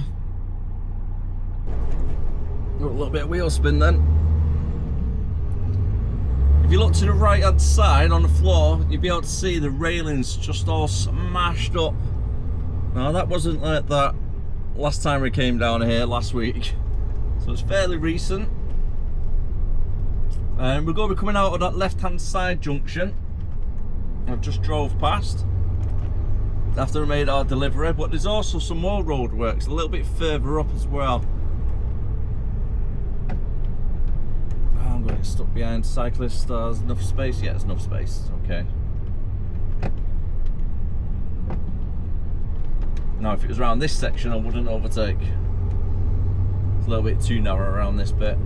Got a little bit of wheel spin then. If you look to the right hand side on the floor, you'll be able to see the railings just all smashed up. Now that wasn't like that last time we came down here last week, so it's fairly recent. And we're going to be coming out of that left hand side junction I've just drove past after we made our delivery, but there's also some more roadworks a little bit further up as well. I'm going to get stuck behind cyclists. There's enough space? Yeah, there's enough space. Okay. Now if it was around this section I wouldn't overtake. It's a little bit too narrow around this bit.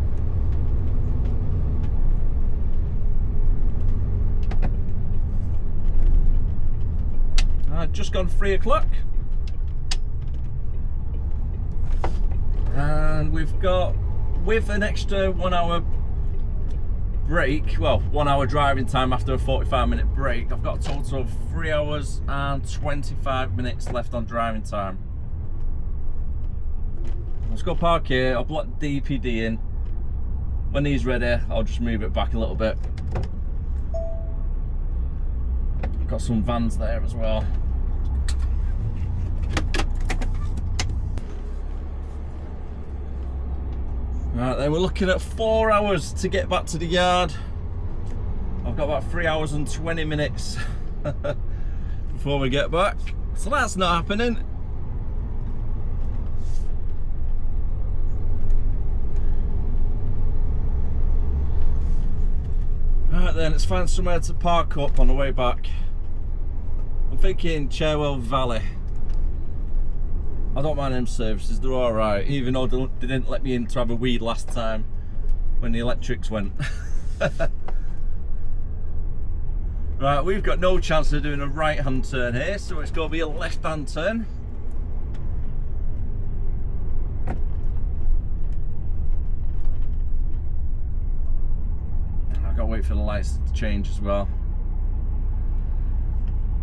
Just gone 3 o'clock. And we've got, with an extra 1 hour break, well, 1 hour driving time after a 45-minute break, I've got a total of 3 hours and 25 minutes left on driving time. Let's go park here. I'll block the DPD in. When he's ready, I'll just move it back a little bit. I've got some vans there as well. Right then, we're looking at 4 hours to get back to the yard. I've got about 3 hours and 20 minutes before we get back. So that's not happening. Right then, let's find somewhere to park up on the way back. I'm thinking Cherwell Valley. I don't mind them services, they're alright, even though they didn't let me in to have a weed last time when the electrics went. Right, we've got no chance of doing a right hand turn here, so it's going to be a left hand turn. I've got to wait for the lights to change as well.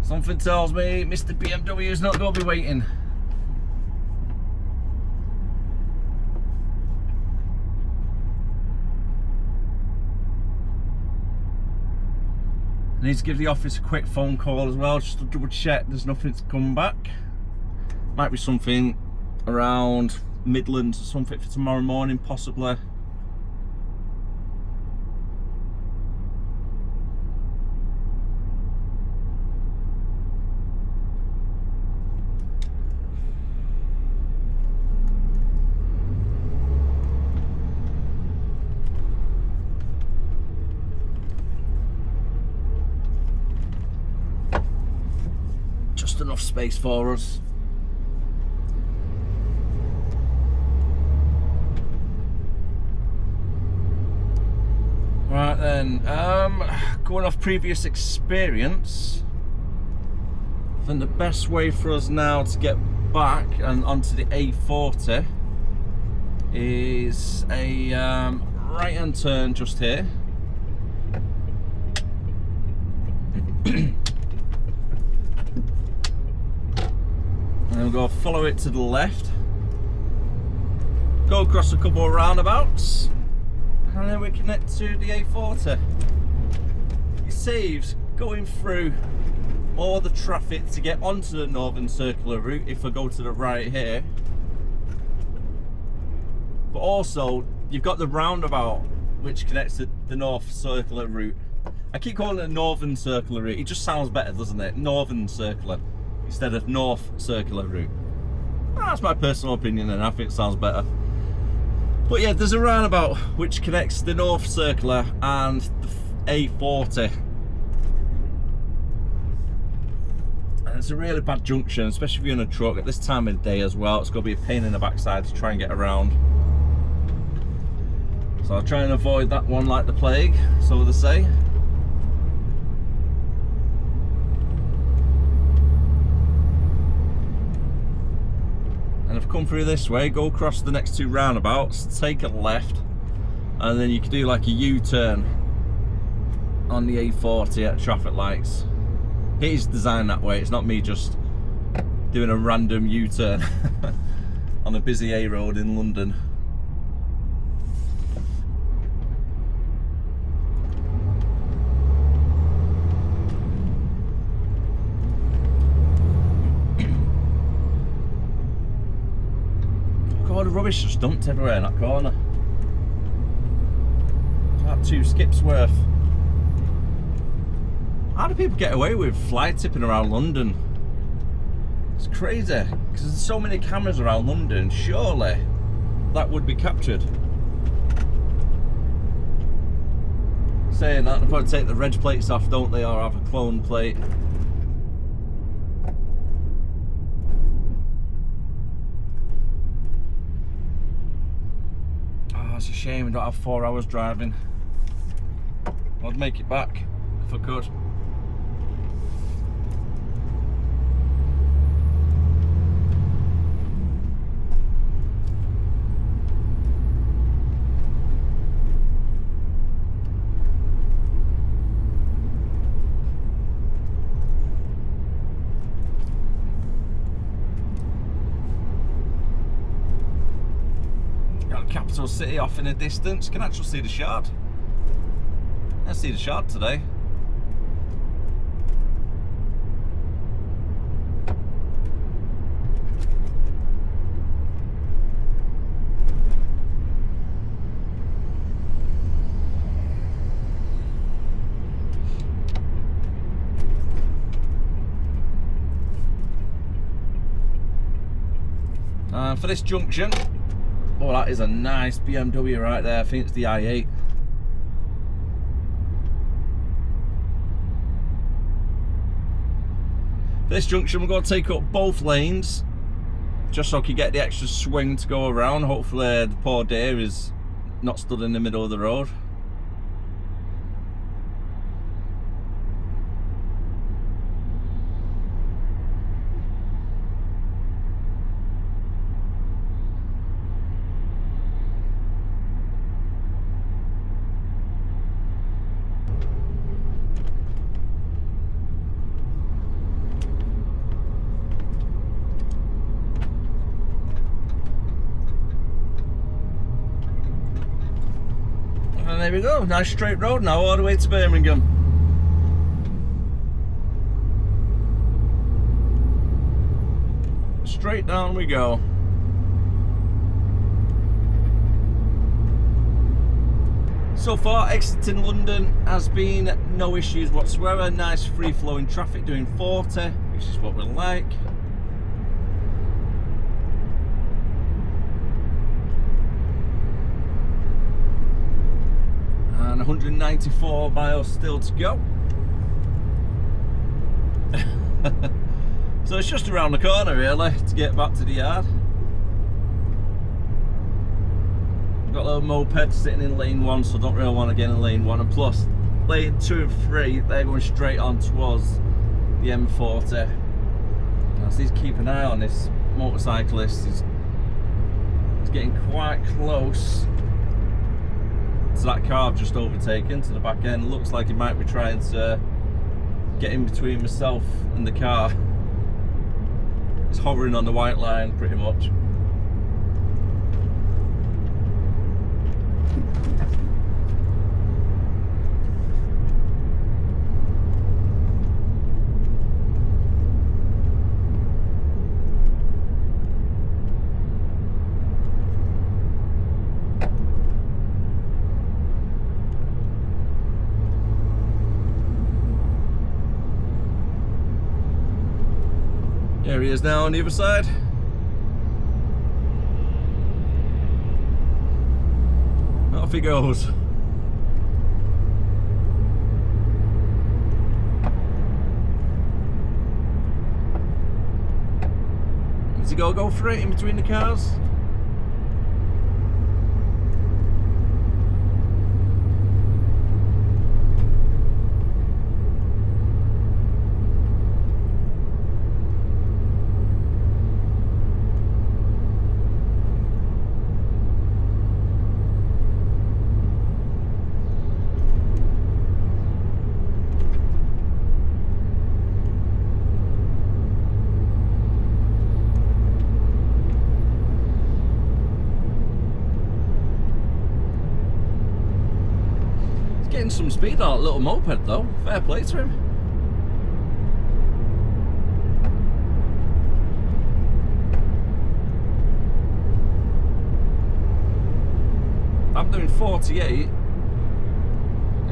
Something tells me Mr. BMW is not going to be waiting. I need to give the office a quick phone call as well, just to double check there's nothing to come back. Might be something around Midlands or something for tomorrow morning, possibly. Enough space for us. Right then, going off previous experience, I think the best way for us now to get back and onto the A40 is a right hand turn just here. And we'll go follow it to the left, go across a couple of roundabouts, and then we connect to the A40. It saves going through all the traffic to get onto the Northern Circular route if I go to the right here. But also, you've got the roundabout, which connects to the North Circular route. I keep calling it a Northern Circular route. It just sounds better, doesn't it? Northern Circular instead of North Circular route. That's my personal opinion, and I think it sounds better. But yeah, there's a roundabout which connects the North Circular and the A40. And it's a really bad junction, especially if you're in a truck at this time of the day as well. It's going to be a pain in the backside to try and get around. So I'll try and avoid that one like the plague, so they say. And if I come through this way, go across the next two roundabouts, take a left, and then you can do like a U-turn on the A40 at traffic lights. It is designed that way, it's not me just doing a random U-turn on a busy A road in London. Look at all the rubbish just dumped everywhere in that corner. About 2 skips worth. How do people get away with fly tipping around London? It's crazy, because there's so many cameras around London, surely that would be captured. Saying that, they probably take the reg plates off, don't they, or have a clone plate. Oh, it's a shame we don't have 4 hours driving. I'd make it back if I could. Capital City off in the distance. Can actually see the Shard. I see the Shard today. And for this junction, oh, that is a nice BMW right there. I think it's the i8. For this junction, we're going to take up both lanes, just so I can get the extra swing to go around. Hopefully the poor deer is not stood in the middle of the road. And there we go, nice straight road now all the way to Birmingham. Straight down we go. So far, exiting London has been no issues whatsoever. Nice free flowing traffic doing 40, which is what we like. And 194 miles still to go. So it's just around the corner really to get back to the yard. Got a little moped sitting in lane 1, so I don't really want to get in lane 1, and plus lane 2 and 3 they're going straight on towards the M40. Now, so keep an eye on this motorcyclist. He's getting quite close to that car I've just overtaken, to the back end. Looks like he might be trying to get in between myself and the car. It's hovering on the white line pretty much. Here he is now on the other side. Off he goes. Does he go for it in between the cars? Getting some speed on that little moped though. Fair play to him. I'm doing 48.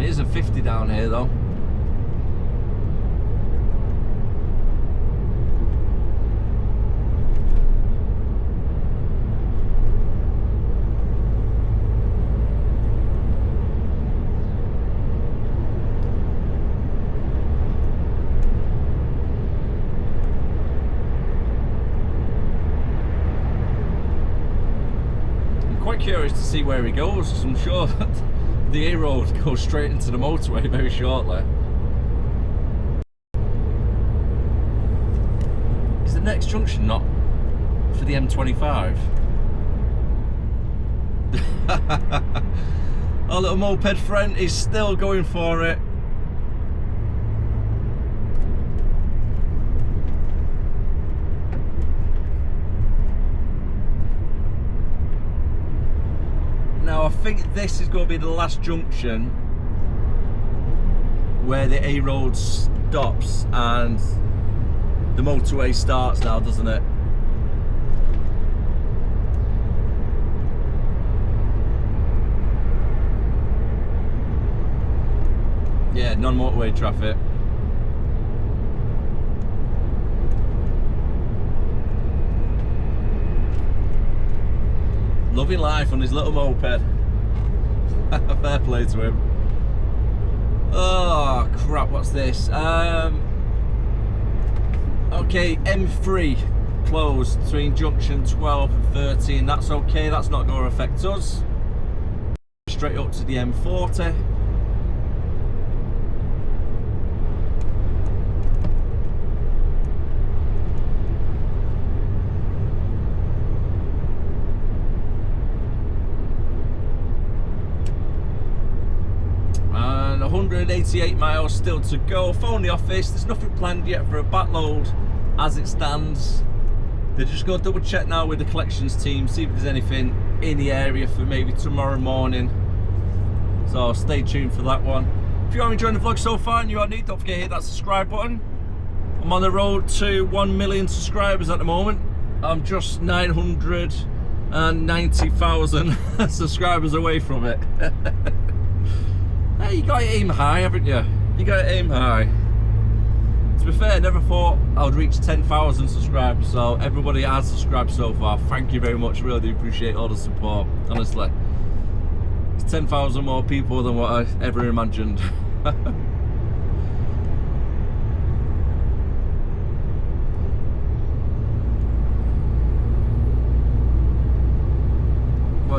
It is a 50 down here though. Curious to see where he goes, because I'm sure that the A road goes straight into the motorway very shortly. Is the next junction not for the M25? Our little moped friend is still going for it. Now I think this is going to be the last junction where the A road stops and the motorway starts now, doesn't it? Yeah, non-motorway traffic. Loving life on his little moped. Fair play to him. Oh crap, what's this? Okay, M3 closed between junction 12 and 13. That's okay, that's not going to affect us. Straight up to the M40. And 188 miles still to go. Phone the office, there's nothing planned yet for a backload as it stands. They're just going to double check now with the collections team, see if there's anything in the area for maybe tomorrow morning. So stay tuned for that one. If you are enjoying the vlog so far and you are new, don't forget to hit that subscribe button. I'm on the road to 1 million subscribers at the moment. I'm just 990,000 subscribers away from it. Hey, you got to aim high, haven't you? You got to aim high. To be fair, I never thought I would reach 10,000 subscribers, so everybody has subscribed so far, thank you very much. Really do appreciate all the support, honestly. It's 10,000 more people than what I ever imagined. But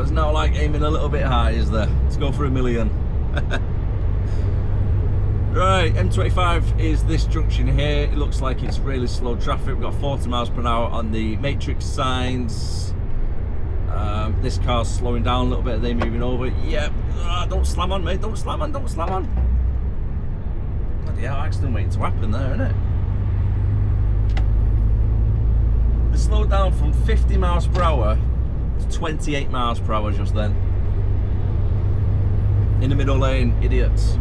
it's now like aiming a little bit high, is there? Let's go for 1 million. Right, M25 is this junction here. It looks like it's really slow traffic. We've got 40 miles per hour on the matrix signs. This car's slowing down a little bit. Are they moving over? Yep. Don't slam on, mate. Don't slam on. Don't slam on. Bloody hell, accident waiting to happen there, isn't it? They slowed down from 50 miles per hour to 28 miles per hour just then. In the middle lane, idiots.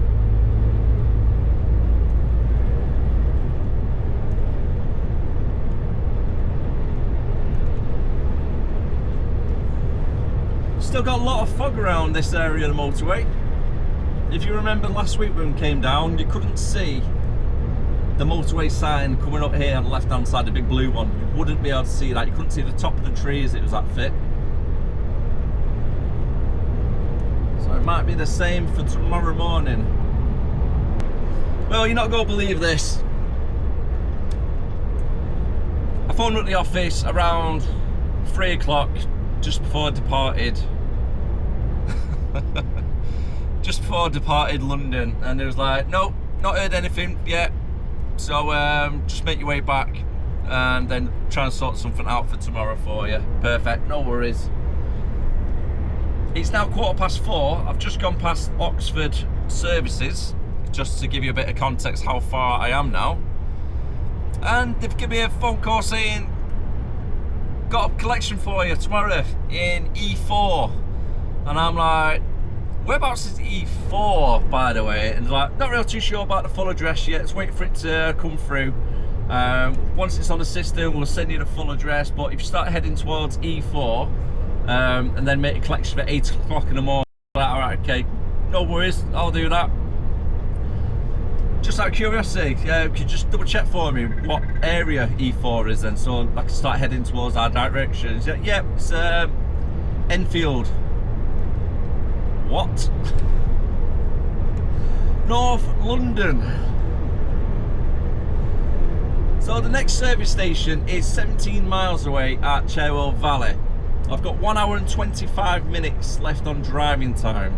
Still got a lot of fog around this area of the motorway. If you remember last week when we came down, you couldn't see the motorway sign coming up here on the left hand side, the big blue one, you wouldn't be able to see that. You couldn't see the top of the trees, it was that thick. So it might be the same for tomorrow morning. Well, you're not going to believe this. I phoned up the office around 3 o'clock, just before I departed. Just before I departed London, and it was like, nope, not heard anything yet. So just make your way back and then try and sort something out for tomorrow for you. Perfect, no worries. It's now 4:15. I've just gone past Oxford Services, just to give you a bit of context how far I am now. And they've given me a phone call saying, got a collection for you tomorrow in E4. And I'm like, whereabouts is E4, by the way? And like, not really too sure about the full address yet. Just waiting for it to come through. Once it's on the system, we'll send you the full address. But if you start heading towards E4, and then make a collection at 8 o'clock in the morning, like, all right, okay, no worries, I'll do that. Just out of curiosity, could you just double check for me what area E4 is then, so I can start heading towards our direction? Yeah, it's Enfield. What? North London. So the next service station is 17 miles away at Cherwell Valley. I've got 1 hour and 25 minutes left on driving time.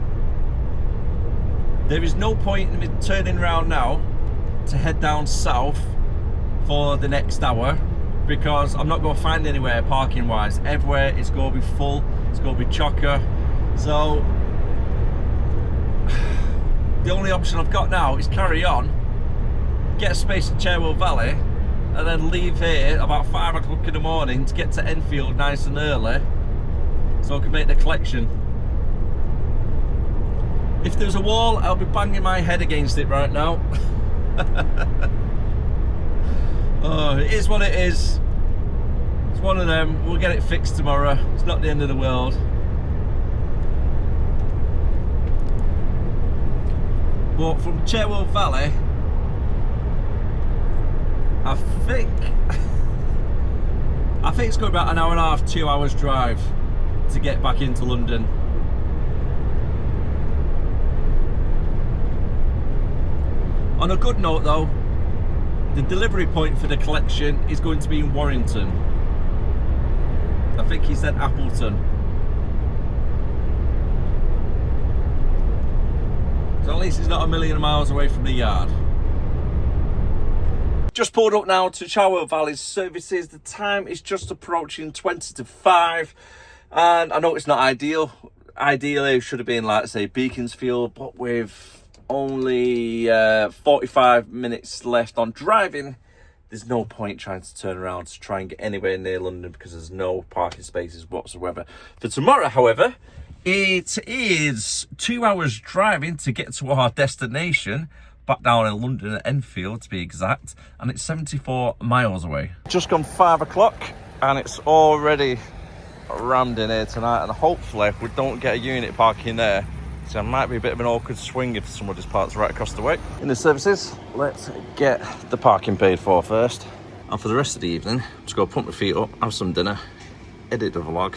There is no point in me turning around now to head down south for the next hour, because I'm not going to find anywhere parking wise. Everywhere it's going to be full, it's going to be chocker. So the only option I've got now is carry on, get a space at Cherwell Valley, and then leave here about 5 o'clock in the morning to get to Enfield nice and early, so I can make the collection. If there's a wall, I'll be banging my head against it right now. Oh, it is what it is. It's one of them. We'll get it fixed tomorrow. It's not the end of the world. But from Cherwell Valley, I think it's going about an hour and a half, 2 hours drive to get back into London. On a good note though, the delivery point for the collection is going to be in Warrington. I think he said Appleton. So at least it's not a million miles away from the yard. Just pulled up now to Cherwell Valley Services. The time is just approaching 20 to 5. And I know it's not ideal. Ideally, it should have been, like, say, Beaconsfield, but with only 45 minutes left on driving, there's no point trying to turn around to try and get anywhere near London, because there's no parking spaces whatsoever. For tomorrow, however, it is 2 hours driving to get to our destination, back down in London at Enfield to be exact, and it's 74 miles away. Just gone 5 o'clock and it's already rammed in here tonight, and hopefully we don't get a unit parking there. So it might be a bit of an awkward swing if someone just parks right across the way. In the services, let's get the parking paid for first. And for the rest of the evening, I'm just going to pump my feet up, have some dinner, edit the vlog,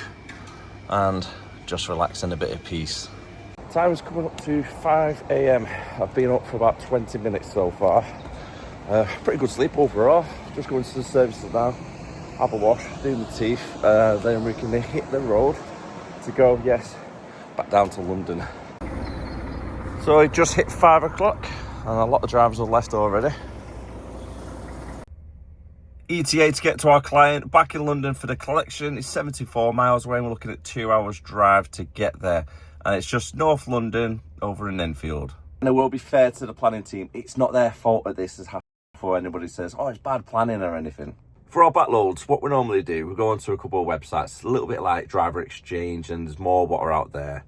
and just relax in a bit of peace. Time is coming up to 5 AM. I've been up for about 20 minutes so far. Pretty good sleep overall. Just going to the services now, have a wash, do my teeth, then we can hit the road to go, yes, back down to London. So it just hit 5 o'clock and a lot of drivers have left already. ETA to get to our client back in London for the collection is 74 miles away, and we're looking at 2 hours drive to get there. And it's just North London over in Enfield. And I will be fair to the planning team, it's not their fault that this has happened before anybody says, oh, it's bad planning or anything. For our backloads, what we normally do, we go onto a couple of websites, a little bit like Driver Exchange, and there's more what are out there.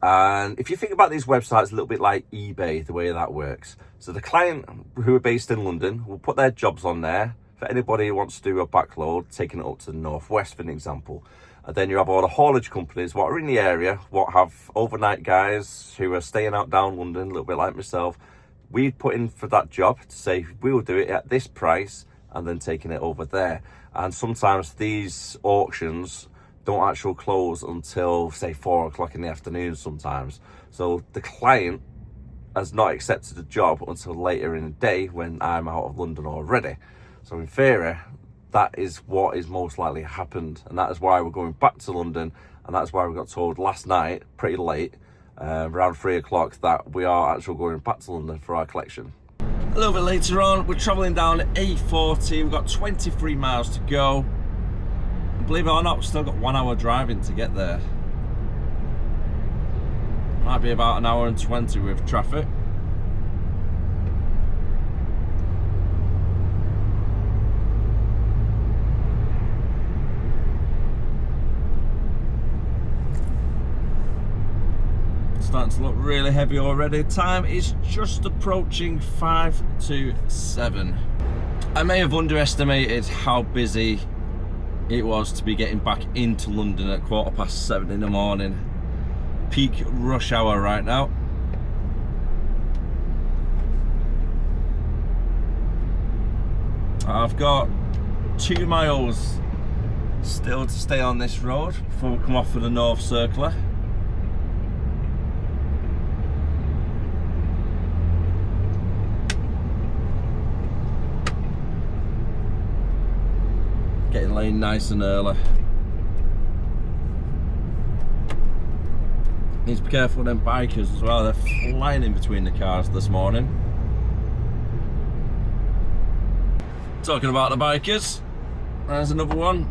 And if you think about these websites a little bit like eBay, the way that works. So the client who are based in London will put their jobs on there for anybody who wants to do a backload, taking it up to the northwest, for an example. And then you have all the haulage companies what are in the area, what have overnight guys who are staying out down London, a little bit like myself, we'd put in for that job to say we will do it at this price and then taking it over there. And sometimes these auctions don't actually close until say 4 o'clock in the afternoon sometimes. So the client has not accepted the job until later in the day when I'm out of London already. So in theory, that is what is most likely happened, and that is why we're going back to London, and that's why we got told last night, pretty late, around 3 o'clock, that we are actually going back to London for our collection. A little bit later on, we're travelling down A40, we've got 23 miles to go. And believe it or not, we've still got 1 hour driving to get there. Might be about 1 hour and 20 with traffic. Starting to look really heavy already. Time is just approaching 5 to 7. I may have underestimated how busy it was to be getting back into London at 7:15 in the morning. Peak rush hour right now. I've got 2 miles still to stay on this road before we come off for the North Circular. Getting Leighton nice and early. Need to be careful with them bikers as well. They're flying in between the cars this morning. Talking about the bikers, there's another one.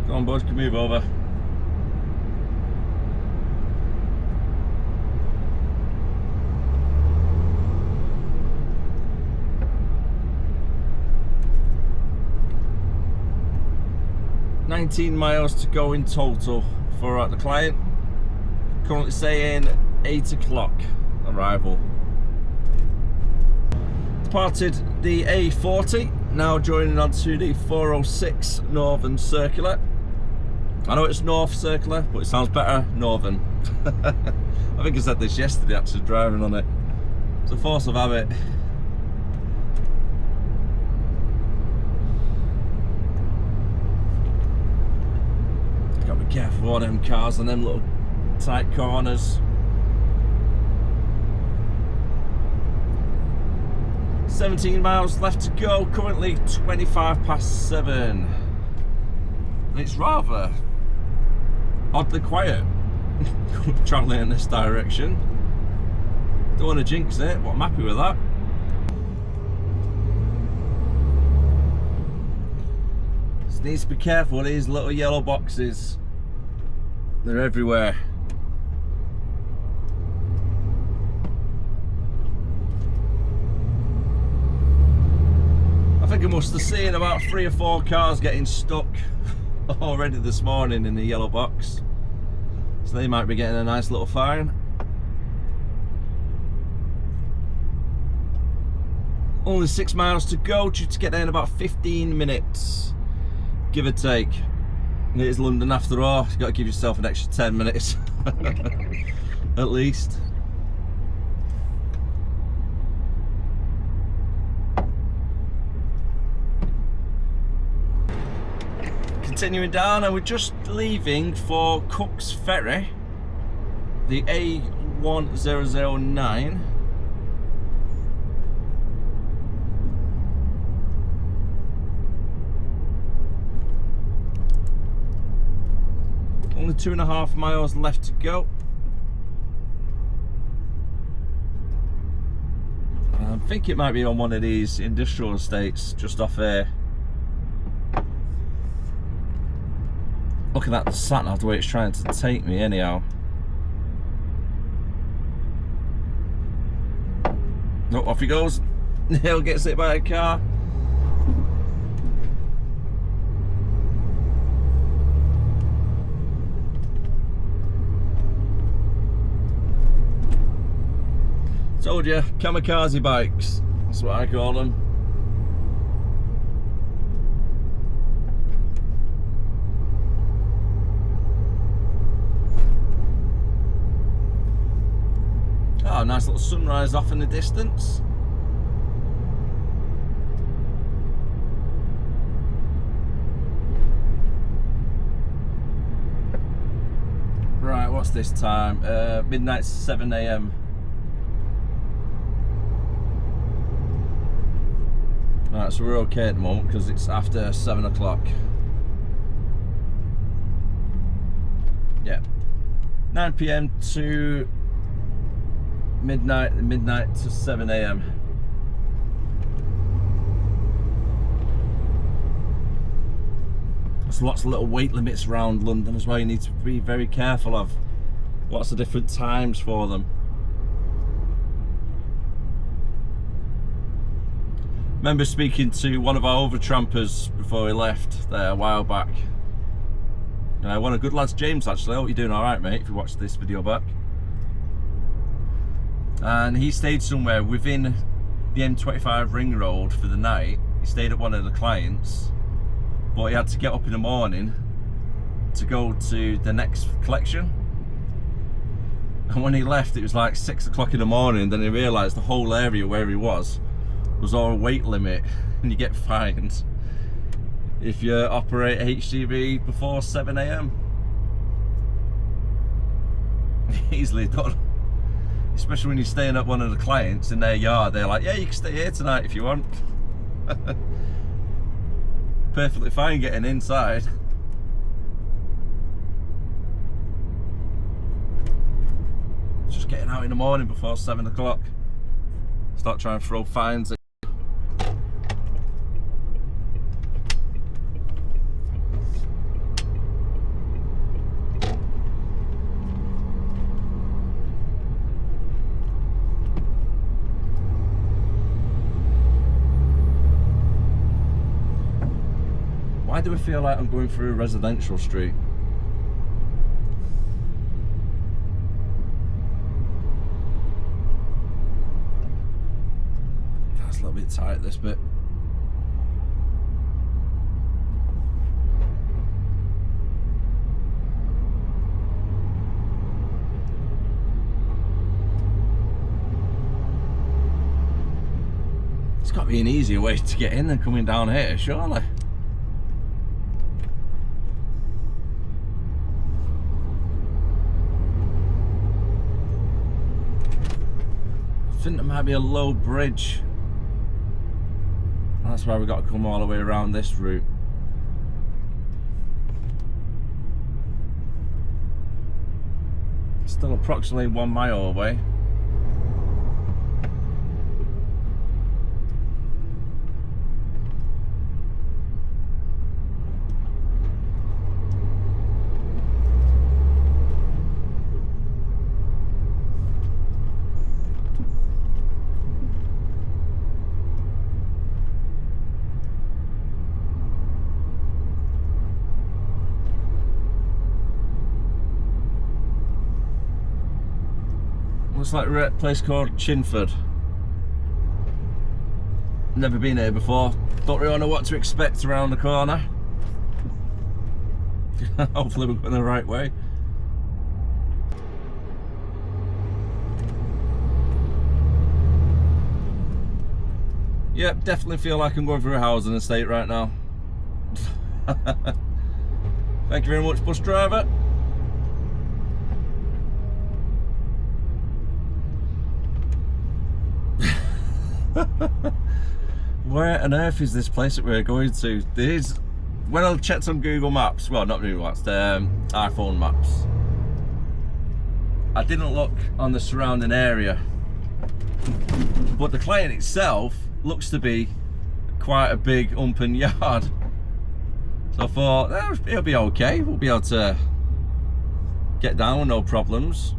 Come on, bud, can move over. $19 miles to go in total for the client. Currently saying 8 o'clock arrival. Departed the A40, now joining onto the 406 Northern Circular. I know it's North Circular, but it sounds better Northern. I think I said this yesterday actually, driving on it. It's a force of habit. Gotta be careful of them cars and them little tight corners. 17 miles left to go, currently 7:25. And it's rather oddly quiet travelling in this direction. Don't want to jinx it, but I'm happy with that. Just needs to be careful with these little yellow boxes. They're everywhere. I think I must have seen about 3 or 4 cars getting stuck already this morning in the yellow box, so they might be getting a nice little fine. Only 6 miles to go, due to get there in about 15 minutes, give or take. And it is London after all, you've got to give yourself an extra 10 minutes at least. Continuing down, and we're just leaving for Cook's Ferry, the A1009. Only 2.5 miles left to go. I think it might be on one of these industrial estates just off here. Looking at the sat nav, the way it's trying to take me anyhow. Oh, off he goes. He'll get hit by a car. Told you, kamikaze bikes. That's what I call them. Oh, nice little sunrise off in the distance. Right, what's this time? Midnight, 7 AM. Right, so we're okay at the moment because it's after 7 o'clock. Yeah. 9 PM to midnight to 7 AM. There's lots of little weight limits around London as well. You need to be very careful of lots of different times for them. Remember speaking to one of our overtrampers before we left there a while back. One of the good lads, James, actually. I hope you're doing alright, mate, if you watched this video back. And he stayed somewhere within the M25 ring road for the night. He stayed at one of the clients, but he had to get up in the morning to go to the next collection. And when he left, it was like 6 o'clock in the morning. Then he realised the whole area where he was all a weight limit, and you get fined if you operate HGV before 7 AM. Easily done. Especially when you're staying at one of the clients in their yard. They're like, yeah, you can stay here tonight if you want. Perfectly fine getting inside. Just getting out in the morning before 7 o'clock. Start trying to throw fines at. Why do I feel like I'm going through a residential street? That's a little bit tight, this bit. It's got to be an easier way to get in than coming down here, surely. I think there might be a low bridge. That's why we've got to come all the way around this route. Still approximately 1 mile away. Looks like we're at a place called Chinford. Never been here before. Don't really know what to expect around the corner. Hopefully we're going the right way. Yep, definitely feel like I'm going through a housing estate right now. Thank you very much, bus driver. Where on earth is this place that we're going to? There's, when I checked on Google Maps, well, not Google Maps, iPhone Maps, I didn't look on the surrounding area, but the client itself looks to be quite a big open yard. So I thought, it'll be okay, we'll be able to get down with no problems.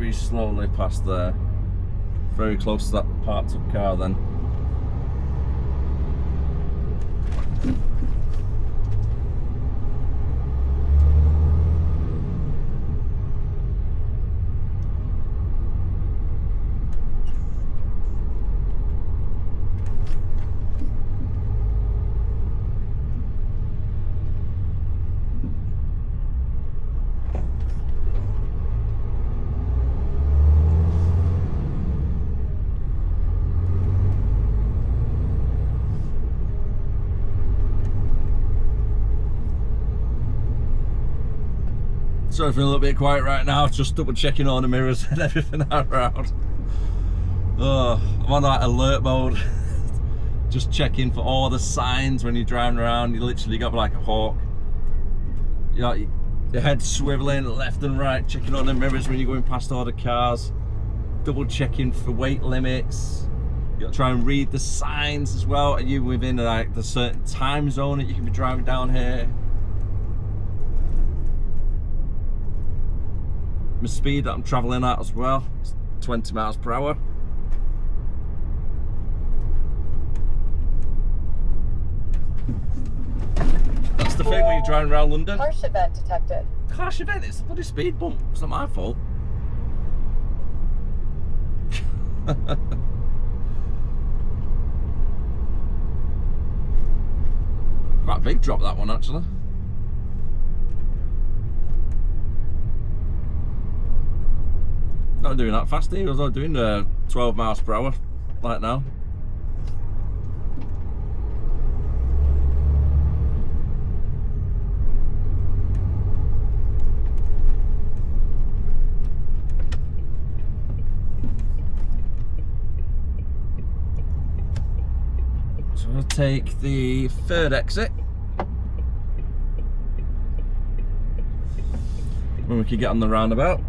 very slowly past there. Very close to that parked up car then. Sorry for a little bit quiet right now, just double checking all the mirrors and everything around. Oh, I'm on like alert mode. Just checking for all the signs when you're driving around. You literally got like a hawk. You know, your head swiveling left and right, checking all the mirrors when you're going past all the cars. Double checking for weight limits. You got to try and read the signs as well. Are you within like the certain time zone that you can be driving down here? My speed that I'm travelling at as well, it's 20 miles per hour. That's the thing when you're driving around London. Harsh event detected. Harsh event, it's a bloody speed bump, it's not my fault. Quite a big drop that one actually. Not doing that fast here, I was doing 12 miles per hour like now. So I'll take the third exit. When we can get on the roundabout.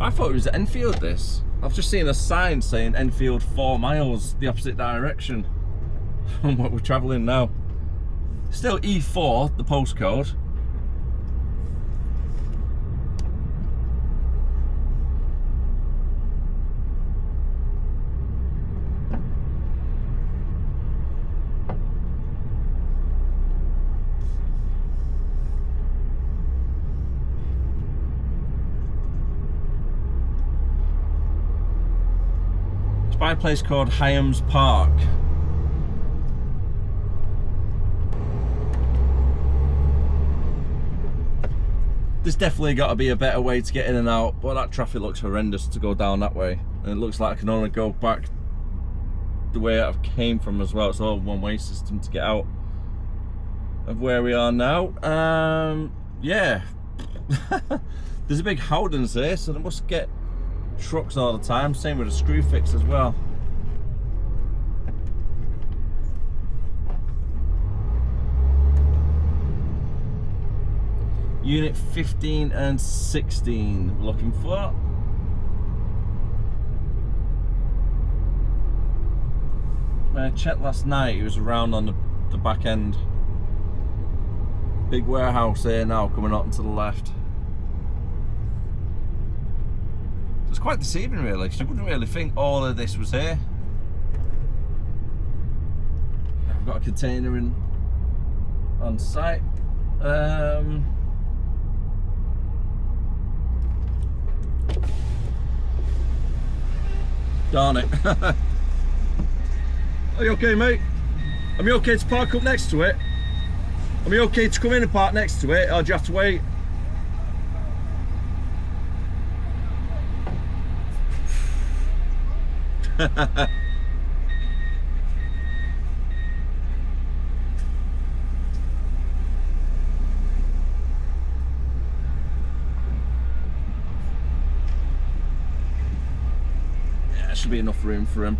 I thought it was Enfield this. I've just seen a sign saying Enfield 4 miles the opposite direction from what we're travelling now. Still E4, the postcode. By a place called Hyams Park. There's definitely got to be a better way to get in and out, but that traffic looks horrendous to go down that way. And it looks like I can only go back the way I came from as well. It's all one-way system to get out of where we are now. Yeah. There's a big Howdens here, so they must get trucks all the time, same with the screw fix as well. Unit 15 and 16 we're looking for. I checked last night, it was around on the back end. Big warehouse here now coming up to the left. It's quite deceiving really, because you wouldn't really think all of this was here. I've got a container in on site. Darn it. Are you okay, mate? Am you okay to park up next to it? Am you okay to come in and park next to it, or do you have to wait? Yeah, there should be enough room for him.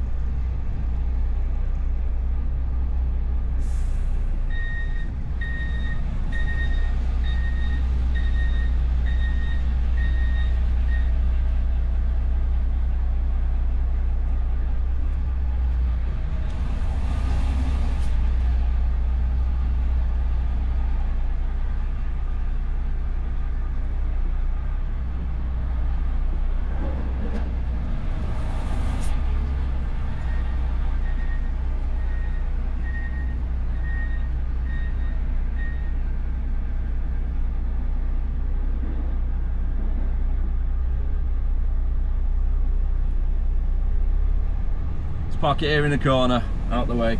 park it here in the corner, out the way.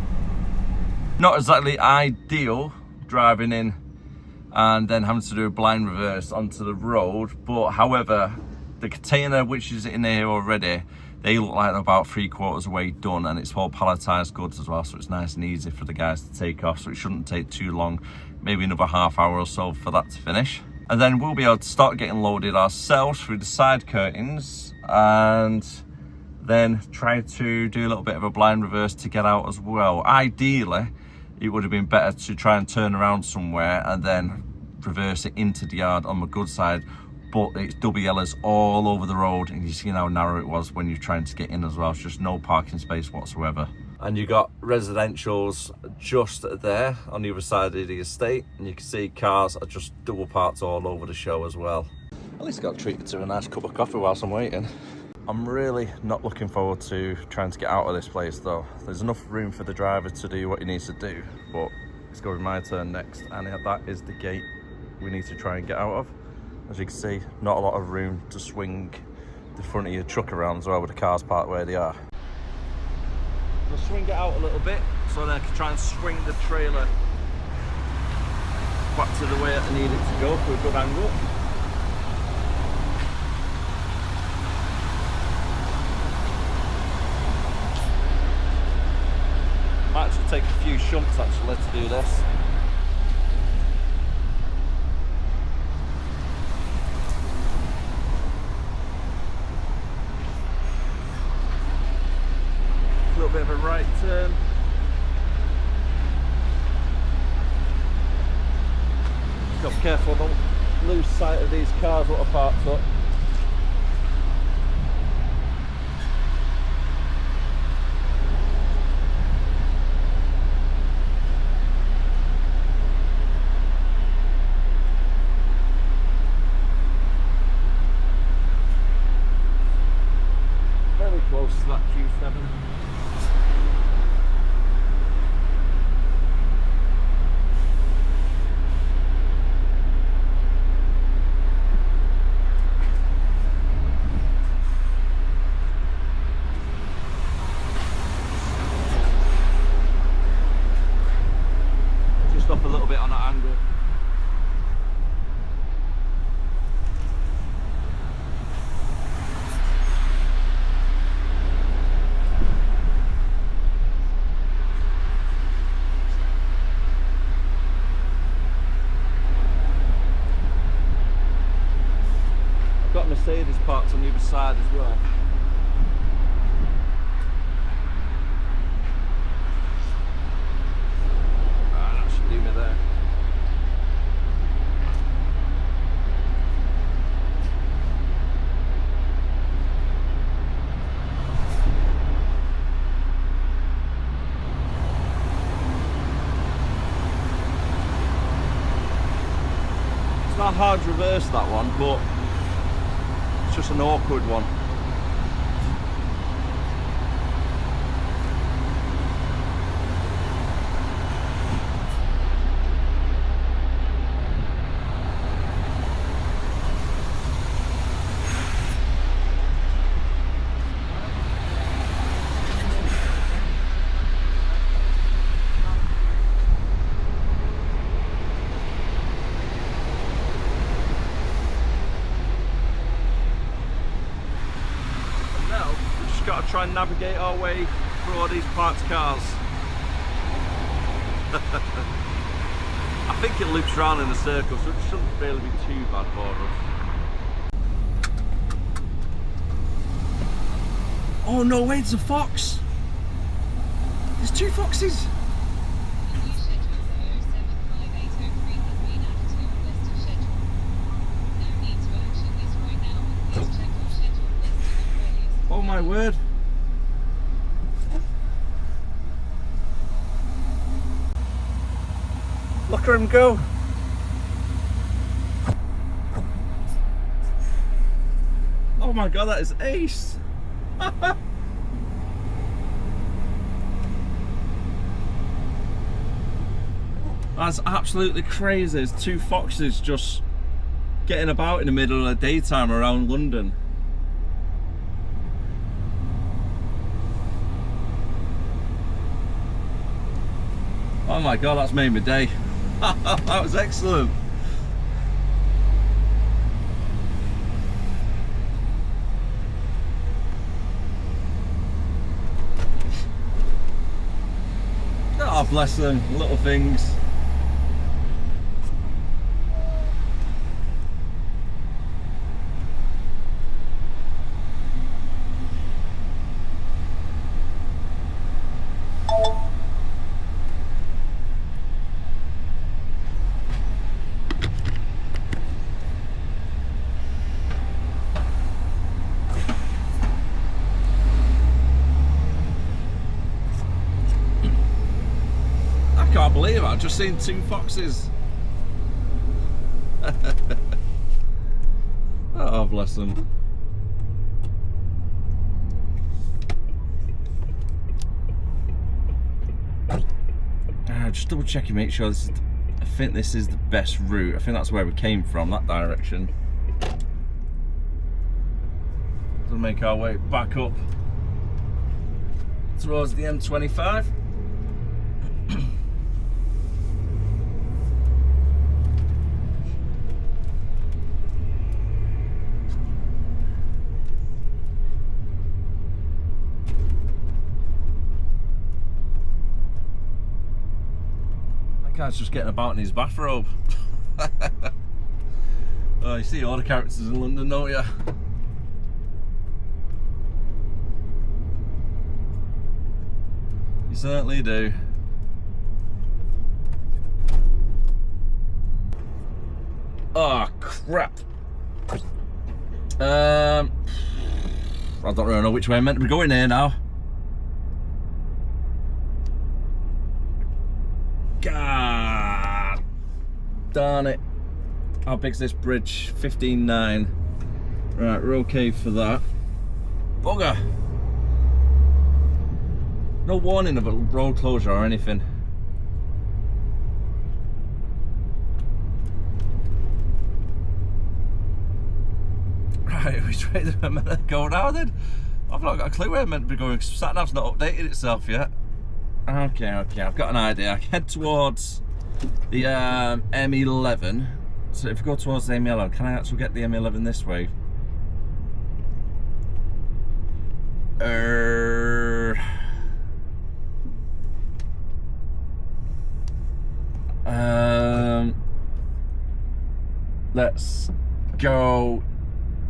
Not exactly ideal driving in and then having to do a blind reverse onto the road, but however, the container which is in here already, they look like they're about 3/4 way done, and it's all palletized goods as well, so it's nice and easy for the guys to take off, so it shouldn't take too long, maybe another half hour or so for that to finish. And then we'll be able to start getting loaded ourselves through the side curtains, and then try to do a little bit of a blind reverse to get out as well. Ideally, it would have been better to try and turn around somewhere and then reverse it into the yard on the good side, but it's double yellows all over the road, and you see how narrow it was when you're trying to get in as well. It's just no parking space whatsoever. And you got residentials just there on the other side of the estate, and you can see cars are just double parked all over the show as well. At least I got treated to a nice cup of coffee whilst I'm waiting. I'm really not looking forward to trying to get out of this place though. There's enough room for the driver to do what he needs to do, but it's going to be my turn next, and that is the gate we need to try and get out of. As you can see, not a lot of room to swing the front of your truck around as well with the cars parked where they are. I'll swing it out a little bit so then I can try and swing the trailer back to the way I need it to go for a good angle. Might actually take a few shunts actually to do this. A little bit of a right turn. Just got to be careful, don't lose sight of these cars that are parked up. Very close to that Q7. Up a little bit on that angle. I've got Mercedes parked on the other side as well. There. It's not hard to reverse that one, but it's just an awkward one. Got to try and navigate our way through all these parked cars. I think it loops around in a circle, so it shouldn't really be too bad for us. Oh no, wait, it's a fox! There's two foxes! Oh my word. Look at him go. Oh my god, that is ace. That's absolutely crazy. There's two foxes just getting about in the middle of the daytime around London. Oh my god, that's made my day. That was excellent. Oh, bless them, little things. I can't believe it, I've just seen 2 foxes. Oh, bless them. Just double checking, make sure this is, I think this is the best route. I think that's where we came from, that direction. We'll make our way back up towards the M25. Guy's just getting about in his bathrobe. Oh, you see all the characters in London, don't you? You certainly do. Oh crap. I don't really know which way I'm meant to be going here now. God darn it. How big's this bridge? 15.9. Right, we're okay for that. Bugger. No warning of a road closure or anything. Right, which way did I meant to go now then? I've not got a clue where I'm meant to be going. Satnav's not updated itself yet. Okay, I've got an idea. I head towards the M11. So if we go towards the M11, can I actually get the M11 this way? Let's go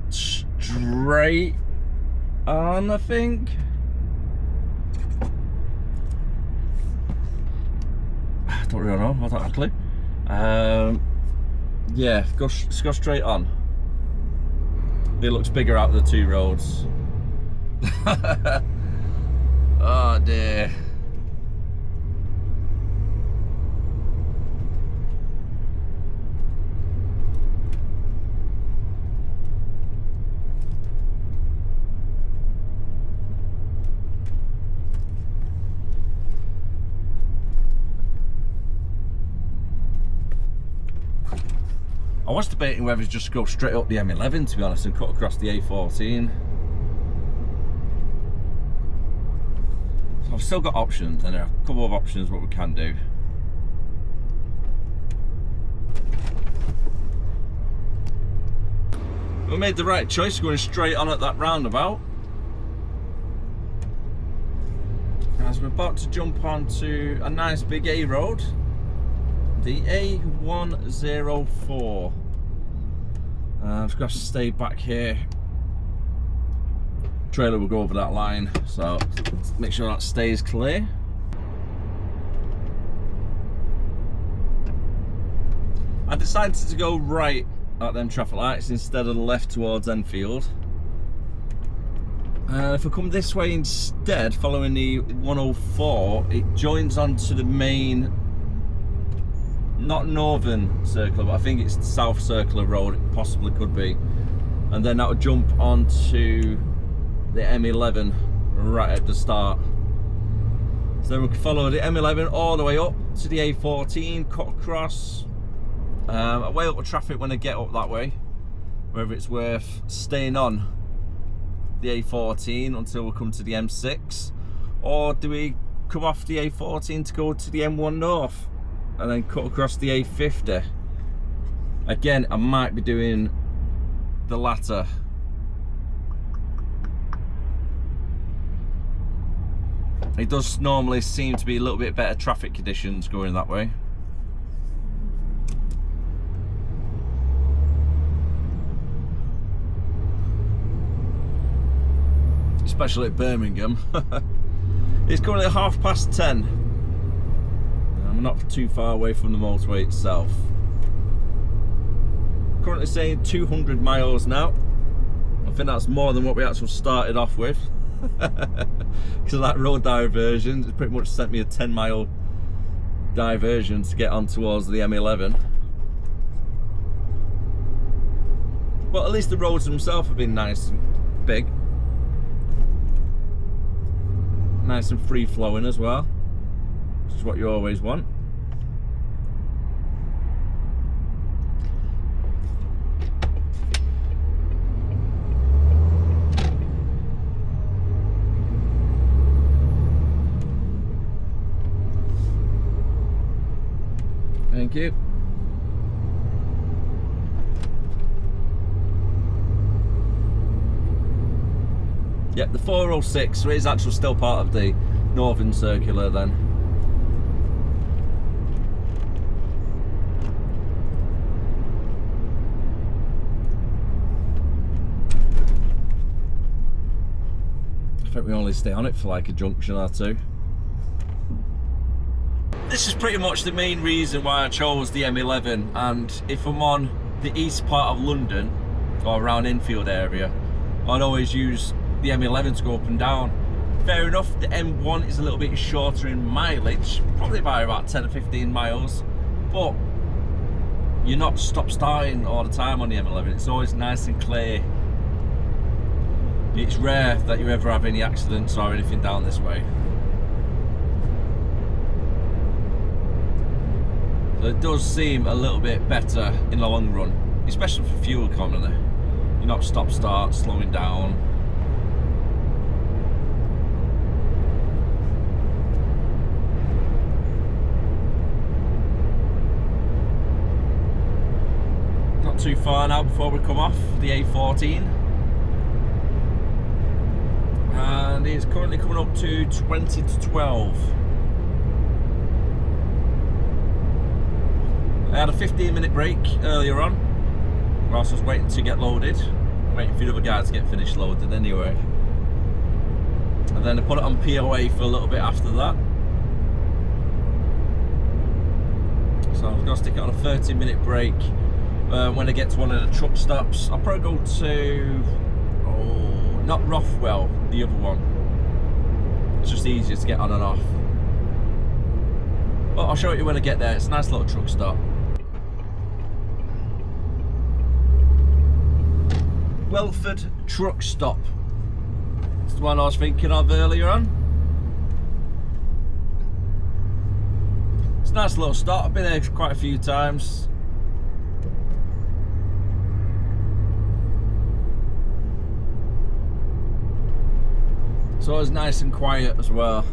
straight on, I think. Don't really know, I don't have a clue. Yeah, let's go straight on. It looks bigger out of the 2 roads. Oh dear. I was debating whether to just go straight up the M11, to be honest, and cut across the A14. So I've still got options, and there are a couple of options what we can do. We made the right choice going straight on at that roundabout. As we're about to jump onto a nice big A road. The A104. I've got to stay back here. Trailer will go over that line, so make sure that stays clear. I decided to go right at them traffic lights instead of the left towards Enfield. If I come this way instead, following the 104, it joins onto the main, not northern circular, but I think it's the south circular road, it possibly could be. And then that would jump onto the M11 right at the start. So then we could follow the M11 all the way up to the A14, cut across. I weigh up the traffic when I get up that way, whether it's worth staying on the A14 until we come to the M6, or do we come off the A14 to go to the M1 North and then cut across the A50. Again, I might be doing the latter. It does normally seem to be a little bit better traffic conditions going that way. Especially at Birmingham. It's currently 10:30. I'm not too far away from the motorway itself. Currently saying 200 miles now. I think that's more than what we actually started off with. Because of that road diversion, it pretty much sent me a 10-mile diversion to get on towards the M11. But at least the roads themselves have been nice and big. Nice and free flowing as well, which is what you always want. Thank you. Yep, the 406 is actually still part of the Northern Circular then. I think we only stay on it for like a junction or two. This is pretty much the main reason why I chose the M11, and if I'm on the east part of London or around Enfield area, I'd always use the M11 to go up and down. Fair enough, the M1 is a little bit shorter in mileage, probably by about 10 or 15 miles, but you're not stop starting all the time on the M11. It's always nice and clear. It's rare that you ever have any accidents or anything down this way. So it does seem a little bit better in the long run, especially for fuel economy. You're not stop start, slowing down. Not too far now before we come off the A14. And it's currently coming up to 20 to 12. I had a 15-minute break earlier on whilst I was waiting to get loaded. Waiting for the other guy to get finished loaded anyway. And then I put it on POA for a little bit after that. So I'm going to stick it on a 30-minute break. When I get to one of the truck stops, I'll probably go to, not Rothwell, the other one. It's just easier to get on and off. But I'll show you when I get there. It's a nice little truck stop. Welford truck stop. It's the one I was thinking of earlier on. It's a nice little stop. I've been there quite a few times. It's always nice and quiet as well.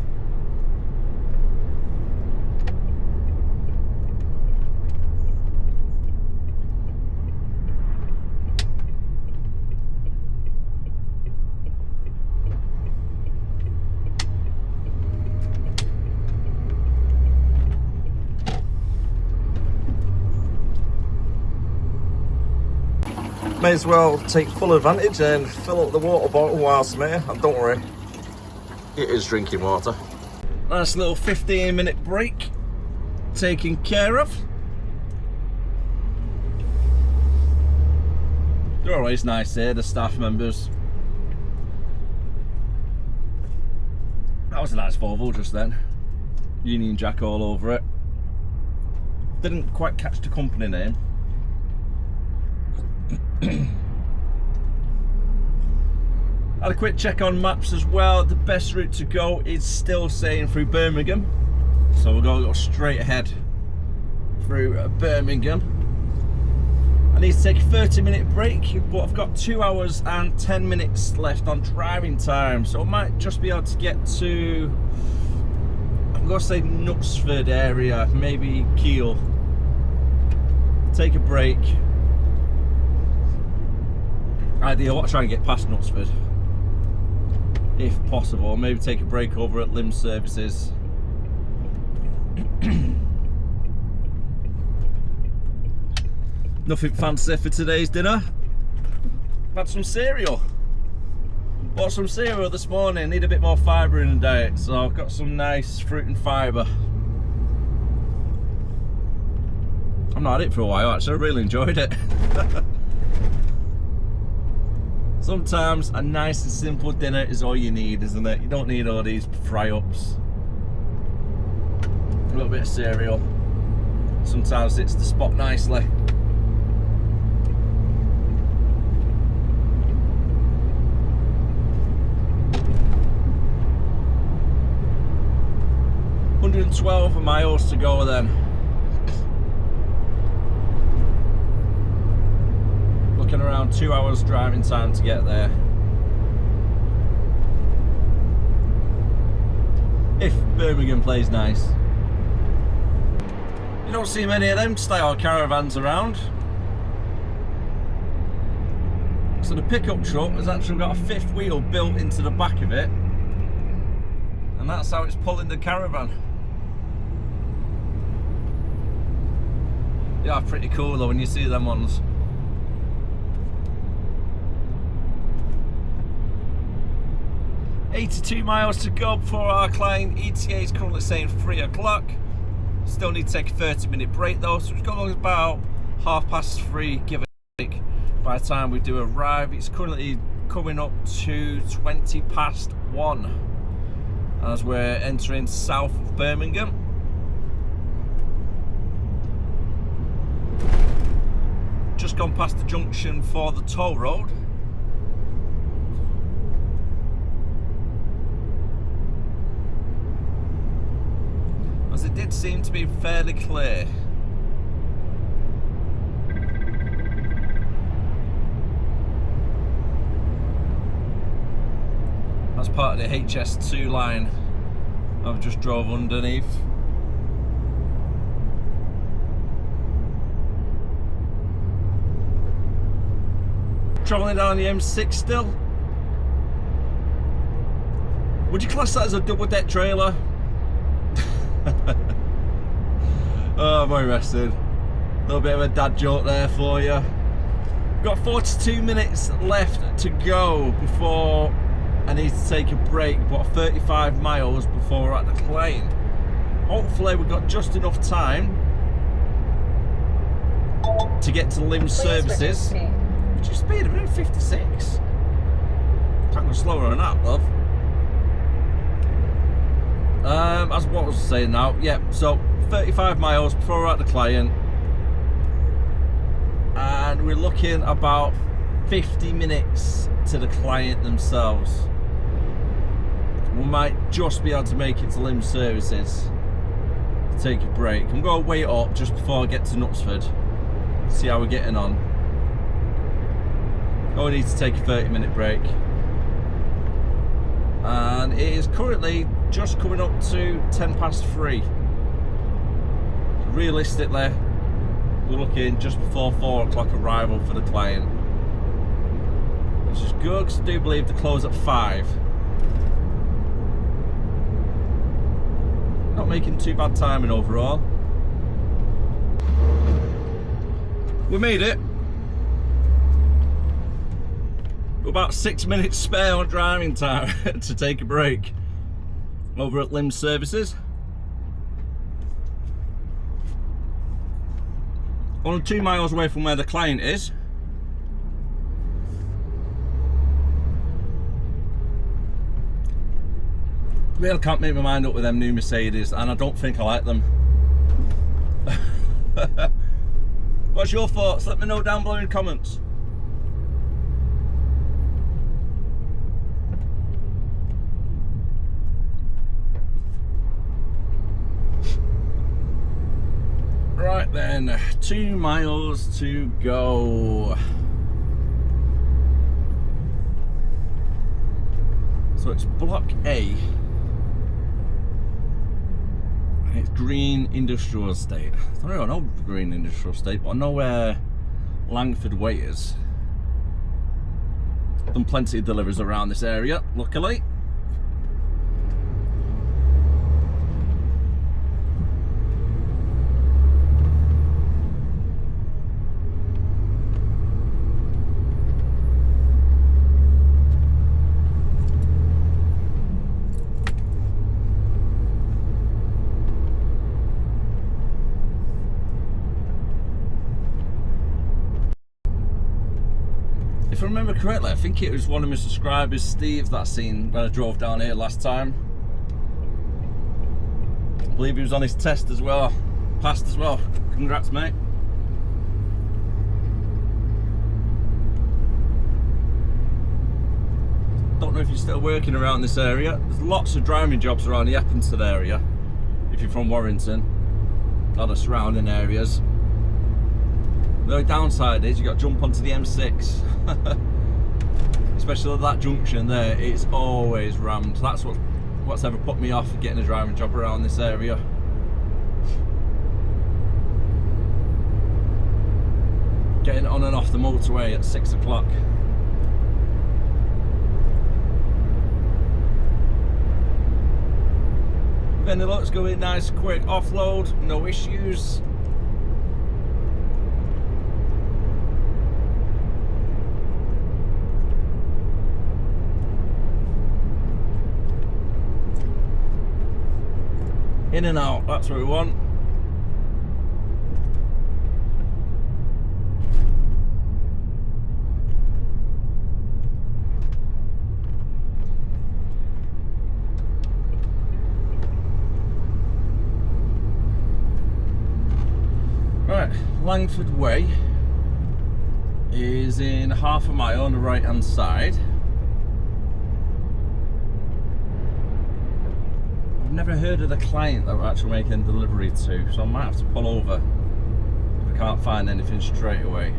May as well take full advantage and fill up the water bottle whilst I'm here. And don't worry, it is drinking water. Nice little 15-minute break taken care of. They're always nice here, the staff members. That was a nice Volvo just then. Union Jack all over it. Didn't quite catch the company name. Had a quick check on maps as well. The best route to go is still saying through Birmingham, so we're going to go straight ahead through Birmingham. I need to take a 30-minute break, but I've got 2 hours and 10 minutes left on driving time, so I might just be able to get to I'm going to say Knutsford area, maybe Kiel. Take a break. Ideally, I want to try and get past Knutsford if possible. Maybe take a break over at Limb Services. Nothing fancy for today's dinner. Had some cereal. Bought some cereal this morning. Need a bit more fibre in the diet, so I've got some nice fruit and fibre. I've not had it for a while actually. I really enjoyed it. Sometimes a nice and simple dinner is all you need, isn't it? You don't need all these fry-ups. A little bit of cereal. Sometimes it's the spot nicely. $112 miles to go then. Looking around 2 hours driving time to get there. If Birmingham plays nice. You don't see many of them style caravans around. So the pickup truck has actually got a fifth wheel built into the back of it. And that's how it's pulling the caravan. Yeah, pretty cool though when you see them ones. $82 miles to go before our client. ETA is currently saying 3 o'clock. Still need to take a 30-minute break though, so it's got about 3:30, give or take, by the time we do arrive. It's currently coming up to 1:20 as we're entering south of Birmingham. Just gone past the junction for the toll road. As it did seem to be fairly clear. That's part of the HS2 line I've just drove underneath. Travelling down the M6 still. Would you class that as a double-deck trailer? Oh, I'm arrested. A little bit of a dad joke there for you. Got 42 minutes left to go before I need to take a break, but 35 miles before we're at the client. Hopefully we've got just enough time to get to Limb Services. What's your speed? I'm at 56. Can't go slower than that, love. As what I was saying now, yeah, so 35 miles before we're at the client. And we're looking about 50 minutes to the client themselves. We might just be able to make it to Limb Services to take a break. I'm going to wait up just before I get to Knutsford, see how we're getting on. I need to take a 30-minute break. And it is currently just coming up to 3:10. So realistically, we're looking just before 4 o'clock arrival for the client, which is good because I do believe they close at 5. Not making too bad timing overall. We made it. We're about 6 minutes spare on driving time to take a break over at Limb Services. Only 2 miles away from where the client is. Really can't make my mind up with them new Mercedes, and I don't think I like them. What's your thoughts? Let me know down below in the comments. Right then, 2 miles to go. So it's block A. It's Green Industrial Estate. I don't know Green Industrial Estate, but I know where Langford Way is. Done plenty of deliveries around this area, luckily. If I remember correctly, I think it was one of my subscribers, Steve, that I seen when I drove down here last time. I believe he was on his test as well. Passed as well. Congrats, mate. Don't know if you're still working around this area. There's lots of driving jobs around the Eppington area. If you're from Warrington, a lot of surrounding areas. The only downside is you got to jump onto the M6. Especially at that junction there, it's always rammed. That's what's ever put me off getting a driving job around this area. Getting on and off the motorway at 6 o'clock. Then the lot's going nice, quick offload, no issues. In and out, that's what we want. Right, Langford Way is in half a mile on the right hand side. I've never heard of the client that we're actually making delivery to, so I might have to pull over if I can't find anything straight away.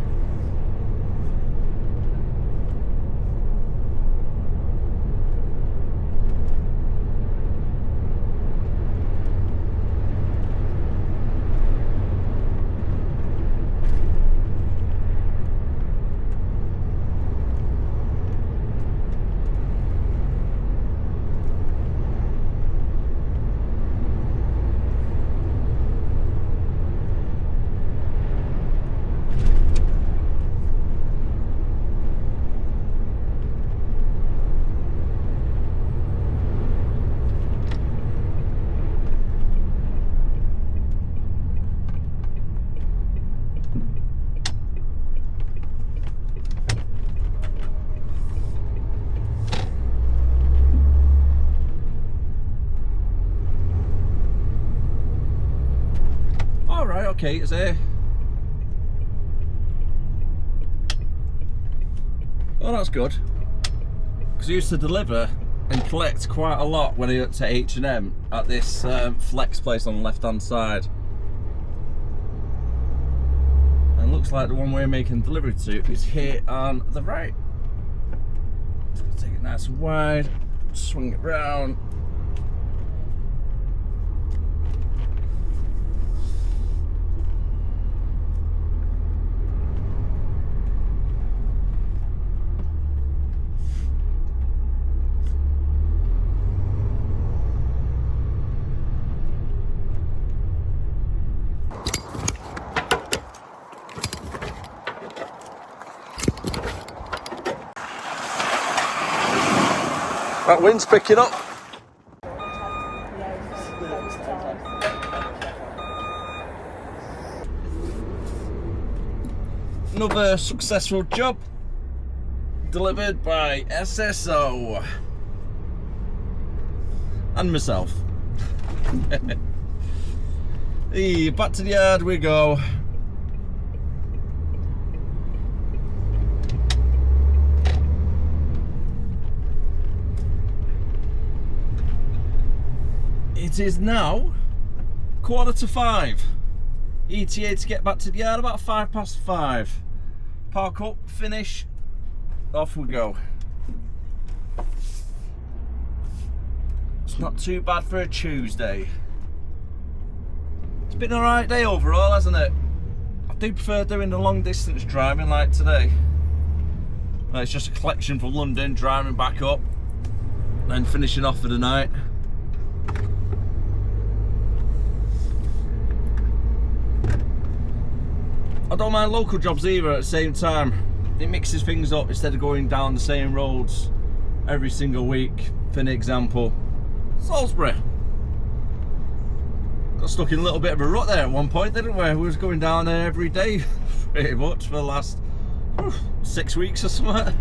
Okay, it's there. Oh, that's good. Because I used to deliver and collect quite a lot when I went to H&M at this flex place on the left hand side. And looks like the one we're making delivery to is here on the right. Just gonna take it nice and wide, swing it round. That wind's picking up. Another successful job delivered by Espresso and myself. Hey, back to the yard we go. It is now 5:15. ETA to get back to the yard about 5:05. Park up, finish, off we go. It's not too bad for a Tuesday. been a right day overall, hasn't it? I do prefer doing the long distance driving like today. It's just a collection from London, driving back up and finishing off for the night. I don't mind local jobs either at the same time. It mixes things up instead of going down the same roads every single week. For an example, Salisbury. Got stuck in a little bit of a rut there at one point, didn't we? We was going down there every day pretty much for the last 6 weeks or something.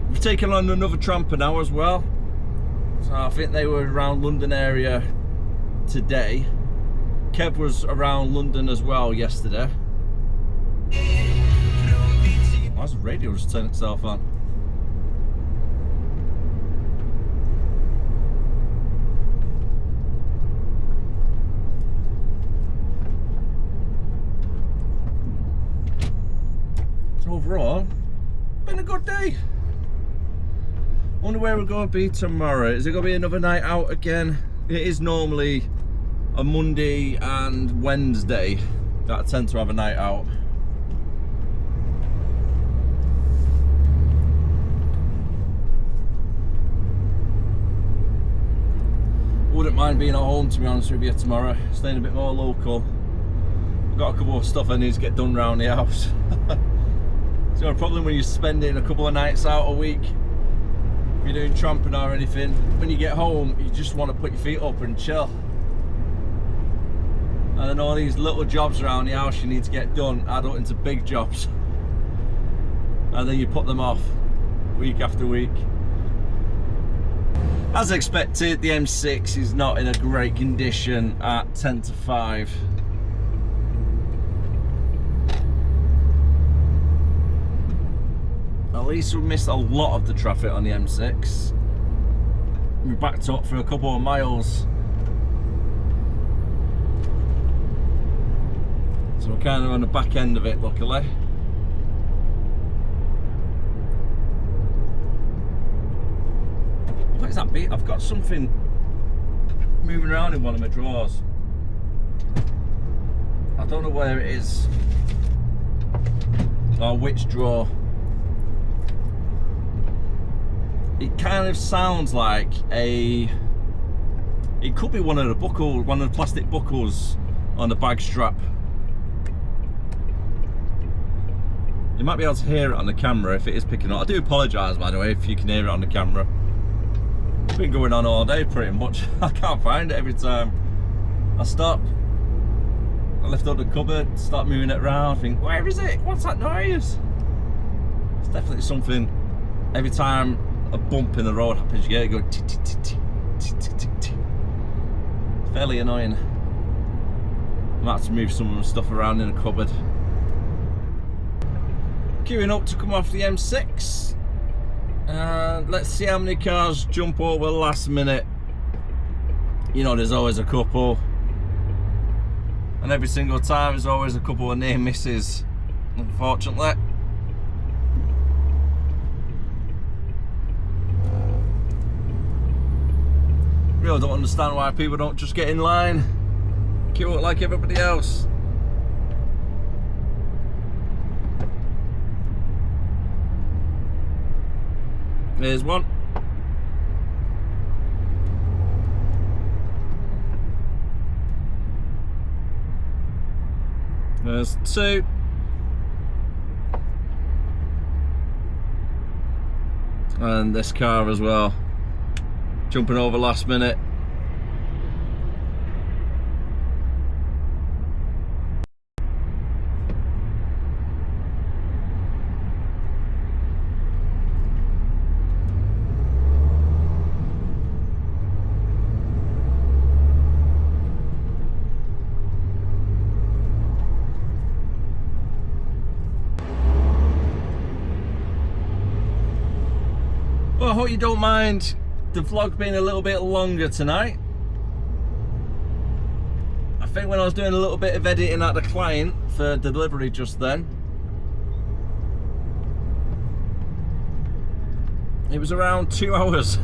We've taken on another tramper now as well. So I think they were around London area today. Kev was around London as well yesterday. Why's the radio just turning itself on? So overall, been a good day. Wonder where we're going to be tomorrow. Is it going to be another night out again? It is normally a Monday and Wednesday that I tend to have a night out. Wouldn't mind being at home, to be honest with you, tomorrow. Staying a bit more local. I've got a couple of stuff I need to get done around the house. It's not a problem when you're spending a couple of nights out a week. If you're doing tramping or anything, when you get home, you just want to put your feet up and chill. And then all these little jobs around the house you need to get done add up into big jobs. And then you put them off week after week. As expected, the M6 is not in a great condition at 10 to 5. At least we missed a lot of the traffic on the M6. We backed up for a couple of miles. So we're kind of on the back end of it, luckily. What is that bit? I've got something moving around in one of my drawers. I don't know where it is or which drawer. It kind of sounds like it could be one of the plastic buckles on the bag strap. You might be able to hear it on the camera if it is picking up. I do apologise, by the way, if you can hear it on the camera. It's been going on all day pretty much. I can't find it every time. I stop, I lift up the cupboard, start moving it around, think, where is it? What's that noise? It's definitely something. Every time a bump in the road happens, you get it go tick tick tick tick tick tick tick tick. Fairly annoying. I might have to move some of the stuff around in the cupboard. Queuing up to come off the M6. Let's see how many cars jump over last minute. You know, there's always a couple. And every single time there's always a couple of near misses, unfortunately. Really don't understand why people don't just get in line, queue up like everybody else. There's one. There's two. And this car as well. Jumping over last minute. Well, I hope you don't mind the vlog being a little bit longer tonight. I think when I was doing a little bit of editing at the client for delivery just then, It was around 2 hours.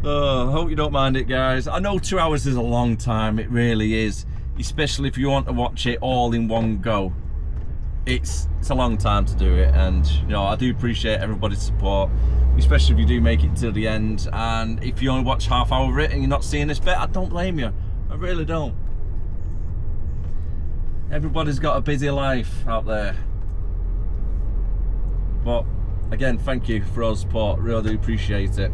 Oh, I hope you don't mind it, guys. I know 2 hours is a long time, it really is, especially if you want to watch it all in one go. It's a long time to do it, and you know, I do appreciate everybody's support, especially if you do make it to the end. And if you only watch half hour of it and you're not seeing this bit, I don't blame you. I really don't. Everybody's got a busy life out there. But again, thank you for all the support. Really do appreciate it.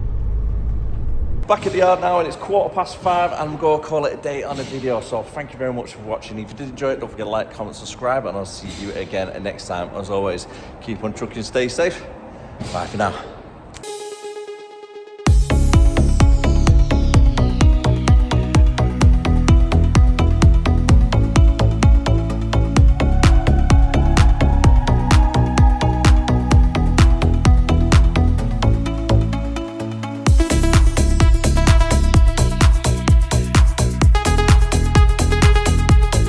Back at the yard now, and it's 5:15, and I'm going to call it a day on the video. So thank you very much for watching. If you did enjoy it, don't forget to like, comment, subscribe, and I'll see you again next time. As always, keep on trucking, stay safe. Bye for now.